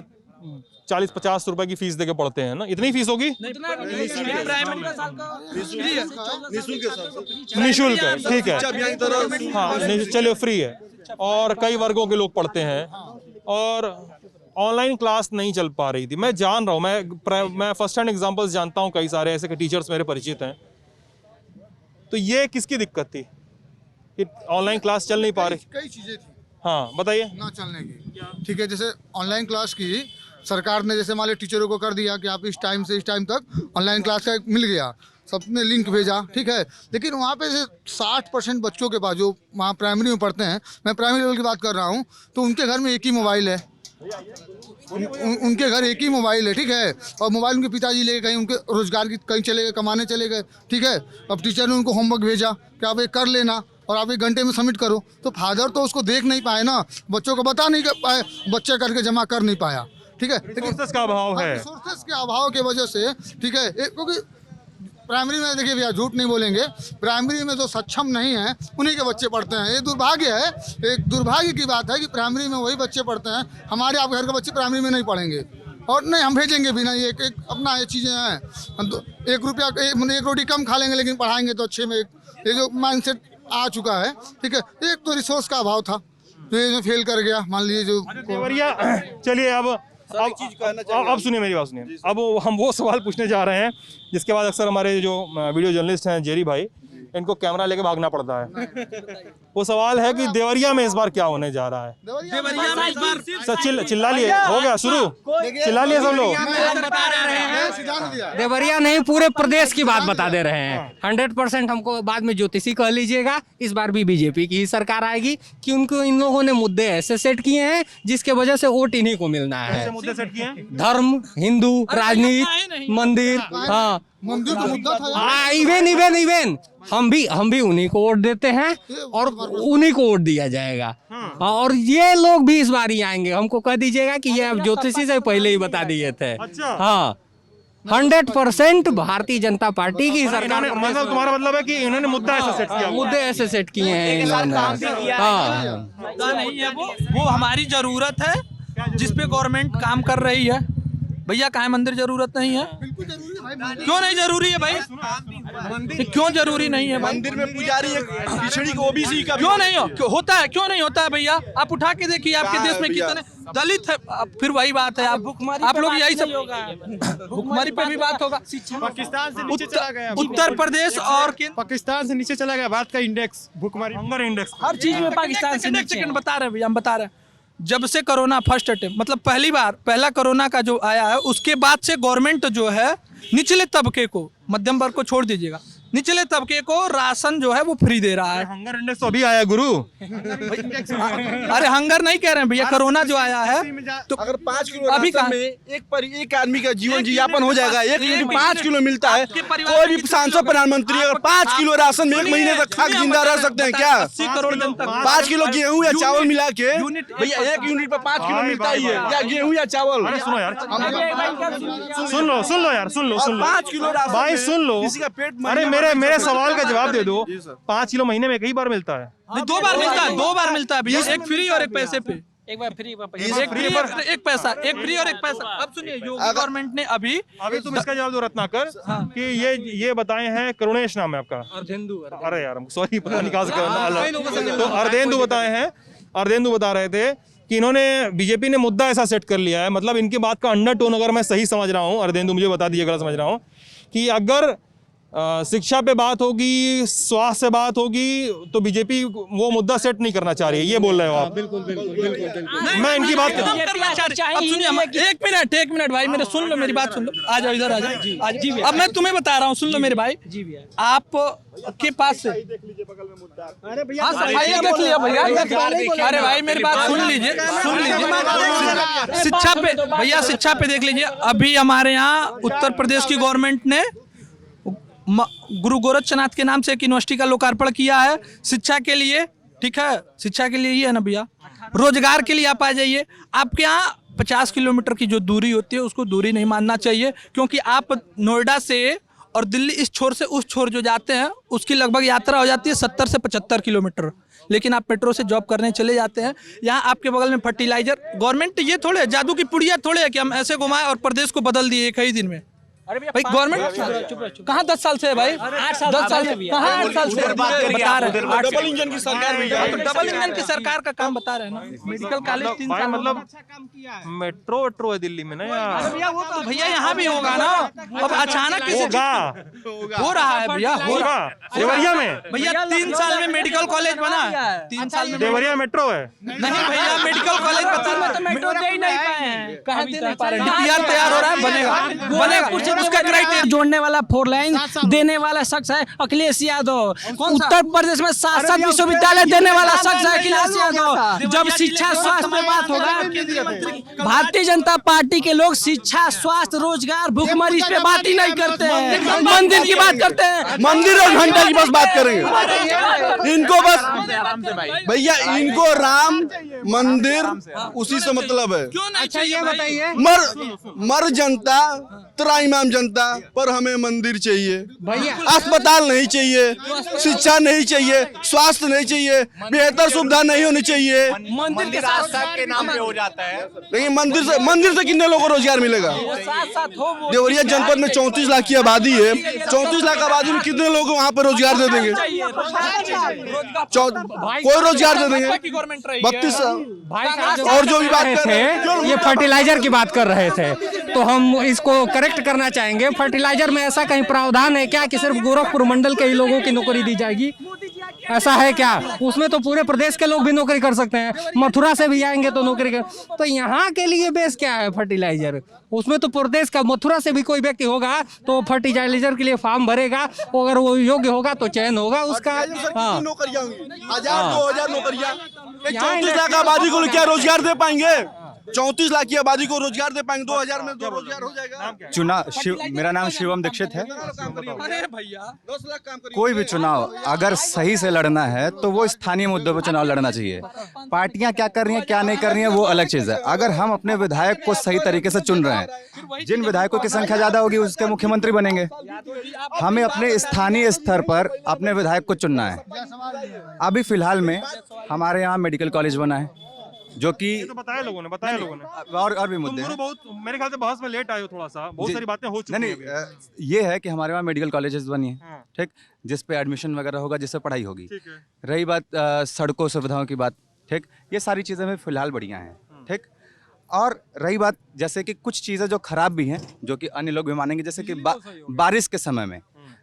40-50 रुपए की फीस देके पढ़ते हैं ना, इतनी फीस होगी? निःशुल्क है, ठीक है, हाँ चलिए फ्री है। और कई वर्गों के लोग पढ़ते हैं और ऑनलाइन क्लास नहीं चल पा रही थी। मैं जान रहा हूँ, मैं फर्स्ट हैंड एग्जांपल्स जानता हूँ, कई सारे ऐसे के टीचर्स मेरे परिचित हैं। तो ये किसकी दिक्कत थी कि ऑनलाइन क्लास चल नहीं पा रही? कई चीज़ें थी, हाँ बताइए। ना चलने की, ठीक है, जैसे ऑनलाइन क्लास की सरकार ने जैसे मान लो टीचरों को कर दिया कि आप इस टाइम से इस टाइम तक ऑनलाइन क्लास का मिल गया, सबने लिंक भेजा, ठीक है, लेकिन वहाँ पे से 60% बच्चों के पास जो वहाँ प्राइमरी में पढ़ते हैं, मैं प्राइमरी लेवल की बात कर रहा हूँ, तो उनके घर में एक ही मोबाइल है, उनके घर एक ही मोबाइल है, ठीक है, और मोबाइल उनके पिताजी ले गए कहीं, उनके रोजगार की कहीं चले गए, कमाने चले गए, ठीक है। अब टीचर ने उनको होमवर्क भेजा कि आप ये कर लेना और आप 1 घंटे में सबमिट करो, तो फादर तो उसको देख नहीं पाए ना, बच्चों को बता नहीं पाए, बच्चे करके जमा कर नहीं पाया, ठीक है। रिसोर्सेस का अभाव है, रिसोर्सेस के अभाव की वजह से, ठीक है, क्योंकि प्राइमरी में देखिए भैया झूठ नहीं बोलेंगे, प्राइमरी में जो सक्षम नहीं है उन्हीं के बच्चे पढ़ते हैं। ये दुर्भाग्य है, एक दुर्भाग्य की बात है कि प्राइमरी में वही बच्चे पढ़ते हैं, हमारे आप घर के बच्चे प्राइमरी में नहीं पढ़ेंगे और नहीं हम भेजेंगे भी नहीं। एक अपना ये चीज़ें हैं, हम तो 1 रुपया एक रोटी कम खा लेंगे लेकिन पढ़ाएंगे तो अच्छे में, ये जो माइंडसेट आ चुका है, ठीक है। एक तो रिसोर्स का अभाव था, तो ये फेल कर गया, मान लीजिए जो देवरिया। चलिए अब सुनिए मेरी बात सुनिए। अब हम वो सवाल पूछने जा रहे हैं जिसके बाद अक्सर हमारे जो वीडियो जर्नलिस्ट हैं जेरी भाई, इनको कैमरा लेके भागना पड़ता है। वो सवाल है कि देवरिया में इस बार क्या होने जा रहा है? देवरिया में इस बार चिल्ला लिए, हो गया शुरू, चिल्ला लिए सब लोग। देवरिया नहीं, पूरे प्रदेश की बात बता दे रहे हैं। 100% हमको बाद में ज्योतिषी कह लीजिएगा, इस बार भी बीजेपी की ही सरकार आएगी, कि उनको इन लोगों ने मुद्दे ऐसे सेट किए हैं जिसके वजह से वोट इन्हीं को मिलना है। मुद्दे सेट किए हैं? धर्म, हिंदू, राजनीति, मंदिर, हाँ मंदिर का मुद्दा था, हाँ, इवेन हम भी उन्हीं को वोट देते हैं और उन्हीं को वोट दिया जाएगा। और ये लोग भी इस बार ही आएंगे, हमको कह दीजिएगा कि ये अब ज्योतिषी से पहले ही बता दिए थे। हाँ 100% भारतीय जनता पार्टी की सरकार। मतलब तुम्हारा मतलब है कि इन्होंने मुद्दा ऐसा सेट किया, मुद्दे ऐसे सेट किए हैं इन्होंने। हाँ नहीं है, वो हमारी जरूरत है जिस पे गवर्नमेंट काम कर रही है। भैया काहे मंदिर जरूरत नहीं है? क्यों नहीं जरूरी है भाई? क्यों जरूरी नहीं है? मंदिर में पुजारी एक पिछड़ी को ओबीसी का क्यों नहीं होता है? क्यों नहीं होता है भैया? आप उठा के देखिए आपके देश में कितने दलित है। फिर वही बात है, आप लोग यही सब भुखमरी पे भी बात होगा। पाकिस्तान से नीचे चला गया, उत्तर प्रदेश और पाकिस्तान से नीचे चला गया भारत का इंडेक्स, भुखमरी हंगर इंडेक्स, हर चीज में पाकिस्तान से नीचे। बता रहे भैया, हम बता रहे हैं, जब से कोरोना फर्स्ट अटेम्प्ट मतलब पहला कोरोना का जो आया है, उसके बाद से गवर्नमेंट जो है निचले तबके को, मध्यम वर्ग को छोड़ दीजिएगा, निचले तबके को राशन जो है वो फ्री दे रहा है। हंगर इंडेक्स तो अभी आया गुरु। अरे हंगर नहीं कह रहे हैं भैया, कोरोना जो आया है तो अगर 5 किलो अभी में एक आदमी का जीवन यापन हो जाएगा। 1 यूनिट 5 किलो मिलता है, कोई भी सांसद प्रधानमंत्री अगर 5 किलो राशन में 1 महीने तक खा के जिंदा रह सकते हैं क्या? 80 करोड़ जनता 5 किलो गेहूं या चावल मिला के भैया 1 यूनिट पे 5 किलो मिलता ही है, या गेहूं या चावल। सुनो यार, सुन लो यार, सुन लो 5 किलो राशन भाई, सुन लो। किसी का पेट अरे मेरे सवाल का जवाब दे दो। 5 किलो महीने में एक ही बार मिलता है? नहीं, 2 बार मिलता है, 2 बार मिलता है भैया, एक फ्री और एक पैसे पे। एक बार फ्री, एक पैसा, एक फ्री और एक पैसा। अब सुनिए, योगी गवर्नमेंट ने अभी तुम इसका जवाब दो रत्नाकर, कि ये बताए हैं, करुणेश नाम है आपका? अर्धेंदु। अरे यार सॉरी, पता नहीं कहाँ से करना। तो अर्धेंदु बताए हैं, अर्धेंदु बता रहे थे कि इन्होंने बीजेपी ने मुद्दा ऐसा सेट कर लिया है। मतलब इनकी बात का अंडरटोन अगर मैं सही समझ रहा हूँ, अर्धेंदु मुझे बता दीजिए गलत समझ रहा हूँ, कि अगर शिक्षा पे बात होगी, स्वास्थ्य से बात होगी, तो बीजेपी वो मुद्दा सेट नहीं करना चाह रही है, ये बोल रहे हो आप? बिल्कुल। मैं इनकी बात कर अब सुनिए, एक मिनट भाई मेरे, सुन लो मेरी बात, सुन लो, आ जाओ इधर, आ जाओ। अब मैं तुम्हें बता रहा हूँ, सुन लो मेरे भाई, आप के पास से देख लिया भैया। अरे भाई मेरी बात सुन लीजिए, शिक्षा पे भैया, शिक्षा पे देख लीजिए। अभी हमारे यहाँ उत्तर प्रदेश की गवर्नमेंट ने गुरु गोरक्षनाथ के नाम से एक यूनिवर्सिटी का लोकार्पण किया है शिक्षा के लिए, ठीक है? शिक्षा के लिए ही है ना भैया, रोजगार के लिए आप आ जाइए। आपके यहाँ 50 किलोमीटर की जो दूरी होती है उसको दूरी नहीं मानना चाहिए, क्योंकि आप नोएडा से और दिल्ली इस छोर से उस छोर जो जाते हैं उसकी लगभग यात्रा हो जाती है 70 से 75 किलोमीटर। लेकिन आप मेट्रो से जॉब करने चले जाते हैं, यहाँ आपके बगल में फर्टिलाइजर। गवर्नमेंट ये थोड़े है, जादू की पुड़िया थोड़े है कि हम ऐसे घुमाएं और प्रदेश को बदल दिए एक ही दिन में। भाई गवर्नमेंट कहाँ 10 साल से है भाई? 10 साल से कहाँ 8 साल से बता रहे हैं? डबल इंजन की सरकार डबल इंजन की सरकार का काम बता रहे हैं ना। मेडिकल कॉलेज 3 साल मतलब मेट्रो है दिल्ली में ना यार। भैया यहाँ भी होगा ना। अब अचानक हो रहा है भैया, हो रहा देवरिया में भैया 3 साल में मेडिकल कॉलेज बना है। 3 साल में देवरिया मेट्रो है नहीं भैया, मेडिकल कॉलेज का मेट्रो दे ही नहीं पाए हैं। कहाँ दे नहीं पा रहे? डीपीआर तैयार हो रहा है, बनेगा बनेगा। उसका क्राइटेरिया जोड़ने वाला 4 लाइन देने वाला शख्स है अखिलेश यादव। उत्तर प्रदेश में 7 विश्वविद्यालय देने वाला शख्स है अखिलेश यादव। जब शिक्षा स्वास्थ्य पे बात होगा, भारतीय जनता पार्टी के लोग शिक्षा, स्वास्थ्य, रोजगार, भूखमरी इस पे बात ही नहीं करते हैं, मंदिर की बात करते हैं। मंदिर और घंटा की बस बात करेंगे। इनको बस भैया, इनको राम मंदिर उसी से मतलब है। अच्छा ये बताइए, मर जनता तेरा इमाम जनता, पर हमें मंदिर चाहिए भैया, अस्पताल नहीं चाहिए, शिक्षा नहीं चाहिए, स्वास्थ्य नहीं चाहिए, बेहतर सुविधा नहीं होनी चाहिए। मंदिर के साथ के नाम पे हो जाता है। लेकिन मंदिर से कितने लोगों को रोजगार मिलेगा? देवरिया जनपद में 34 लाख की आबादी है। 34 लाख आबादी में कितने लोग वहाँ पे रोजगार दे देंगे? कोई रोजगार दे देंगे? 32 और जो भी बात कर रहे थे, ये फर्टिलाइजर की बात कर रहे थे, तो हम इसको करेक्ट करना चाहेंगे। फर्टिलाइजर में ऐसा कहीं प्रावधान है क्या कि सिर्फ गोरखपुर मंडल के ही लोगों की नौकरी दी जाएगी? ऐसा है क्या? उसमें तो पूरे प्रदेश के लोग भी नौकरी कर सकते हैं, मथुरा से भी आएंगे तो नौकरी कर। तो यहाँ के लिए बेस क्या है फर्टिलाइजर? उसमें तो प्रदेश का, मथुरा से भी कोई व्यक्ति होगा तो फर्टिलाइजर के लिए फॉर्म भरेगा, अगर वो योग्य होगा तो चयन होगा उसका। हाँ, नौकरियां होंगी, 1000-2000 नौकरियां। 34 लाख आबादी को क्या रोजगार दे पाएंगे? 34 लाख की आबादी को रोजगार दे पाएंगे? 2000 में 2 रोजगार हो जाएगा। मेरा नाम शिवम दीक्षित है। अरे भैया 10 लाख काम करिए। कोई भी चुनाव अगर सही से लड़ना है तो वो स्थानीय मुद्दों पर चुनाव लड़ना चाहिए। पार्टियां क्या कर रही हैं क्या नहीं कर रही हैं वो अलग चीज है। अगर हम अपने विधायक को सही तरीके से चुन रहे हैं, जिन विधायकों की संख्या ज्यादा होगी उसके मुख्यमंत्री बनेंगे। हमें अपने स्थानीय स्तर पर अपने विधायक को चुनना है। अभी फिलहाल में हमारे यहाँ मेडिकल कॉलेज बना है, जो कि तो बताया लोगों ने और भी मुद्दे हैं। बहुत मेरे ख्याल से बहस में लेट आए हो थोड़ा सा, बहुत सारी बातें हो चुकी हैं। नहीं, ये है कि हमारे वहाँ मेडिकल कॉलेजेस बनी है, ठीक, जिस पे एडमिशन वगैरह होगा, जिससे पढ़ाई होगी। रही बात सड़कों सुविधाओं की बात, ठीक, ये सारी चीज़ें में फिलहाल बढ़िया हैं, ठीक। और रही बात जैसे कि कुछ चीज़ें जो खराब भी हैं, जो कि अन्य लोग भी मानेंगे, जैसे कि बारिश के समय में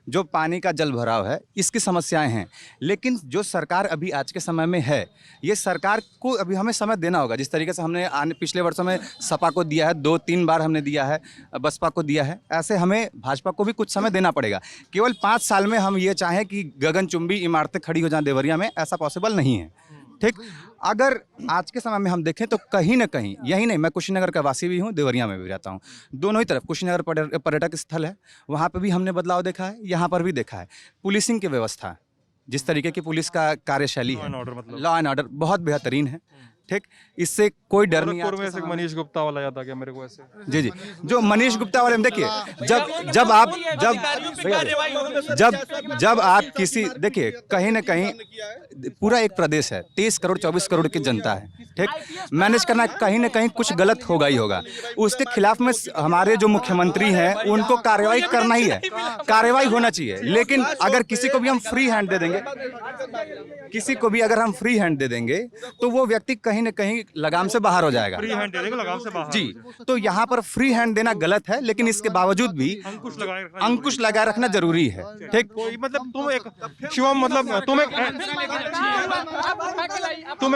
जो पानी का जल भराव है, इसकी समस्याएं हैं। लेकिन जो सरकार अभी आज के समय में है, ये सरकार को अभी हमें समय देना होगा। जिस तरीके से हमने पिछले वर्षों में सपा को दिया है, 2-3 बार हमने दिया है, बसपा को दिया है, ऐसे हमें भाजपा को भी कुछ समय देना पड़ेगा। केवल 5 साल में हम ये चाहें कि गगनचुंबी इमारतें खड़ी हो जाएं देवरिया में, ऐसा पॉसिबल नहीं है, ठीक। अगर आज के समय में हम देखें तो कहीं ना कहीं, यही नहीं, मैं कुशीनगर का वासी भी हूँ, देवरिया में भी रहता हूँ, दोनों ही तरफ कुशीनगर पर्यटक स्थल है, वहाँ पे भी हमने बदलाव देखा है, यहाँ पर भी देखा है। पुलिसिंग की व्यवस्था, जिस तरीके की पुलिस का कार्यशैली है, लॉ एंड ऑर्डर बहुत बेहतरीन है, ठीक। इससे कोई डर नहीं है। में से मनीष गुप्ता वाला याद आ गया मेरे को ऐसे। जी जी, जो मनीष गुप्ता वाले में देखिए, जब आप किसी, देखिए कहीं ना कहीं पूरा एक प्रदेश है, 23 करोड़ 24 करोड़ की जनता है, ठीक, मैनेज करना कहीं ना कहीं कुछ गलत होगा ही होगा। उसके खिलाफ में हमारे जो मुख्यमंत्री हैं उनको कार्रवाई करना ही है, कार्रवाई होना चाहिए। लेकिन अगर किसी को भी हम फ्री हैंड दे देंगे, किसी को भी अगर हम फ्री हैंड दे देंगे तो वो व्यक्ति कहीं ना कहीं लगाम से बाहर हो जाएगा। फ्री हैंड दे देंगे, लगाम से बाहर। जी, तो यहाँ पर फ्री हैंड देना गलत है, लेकिन इसके बावजूद भी अंकुश लगाए रखना जरूरी है, ठीक। मतलब तुम एक शिवम, मतलब तुम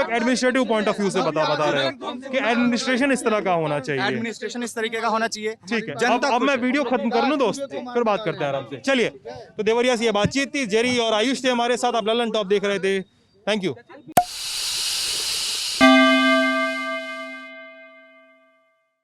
एक एडमिनिस्ट्रेटिव पॉइंट ऑफ व्यू से बता रहे हो कि एडमिनिस्ट्रेशन इस तरह का होना चाहिए, एडमिनिस्ट्रेशन इस तरीके का होना चाहिए, ठीक है। अब मैं वीडियो खत्म कर लूं दोस्त, फिर बात करते हैं आराम से। चलिए, तो देवरिया से ये बातचीत थी। जेरी और आयुष थे हमारे साथ, आप ललन टॉप देख रहे थे। Thank you.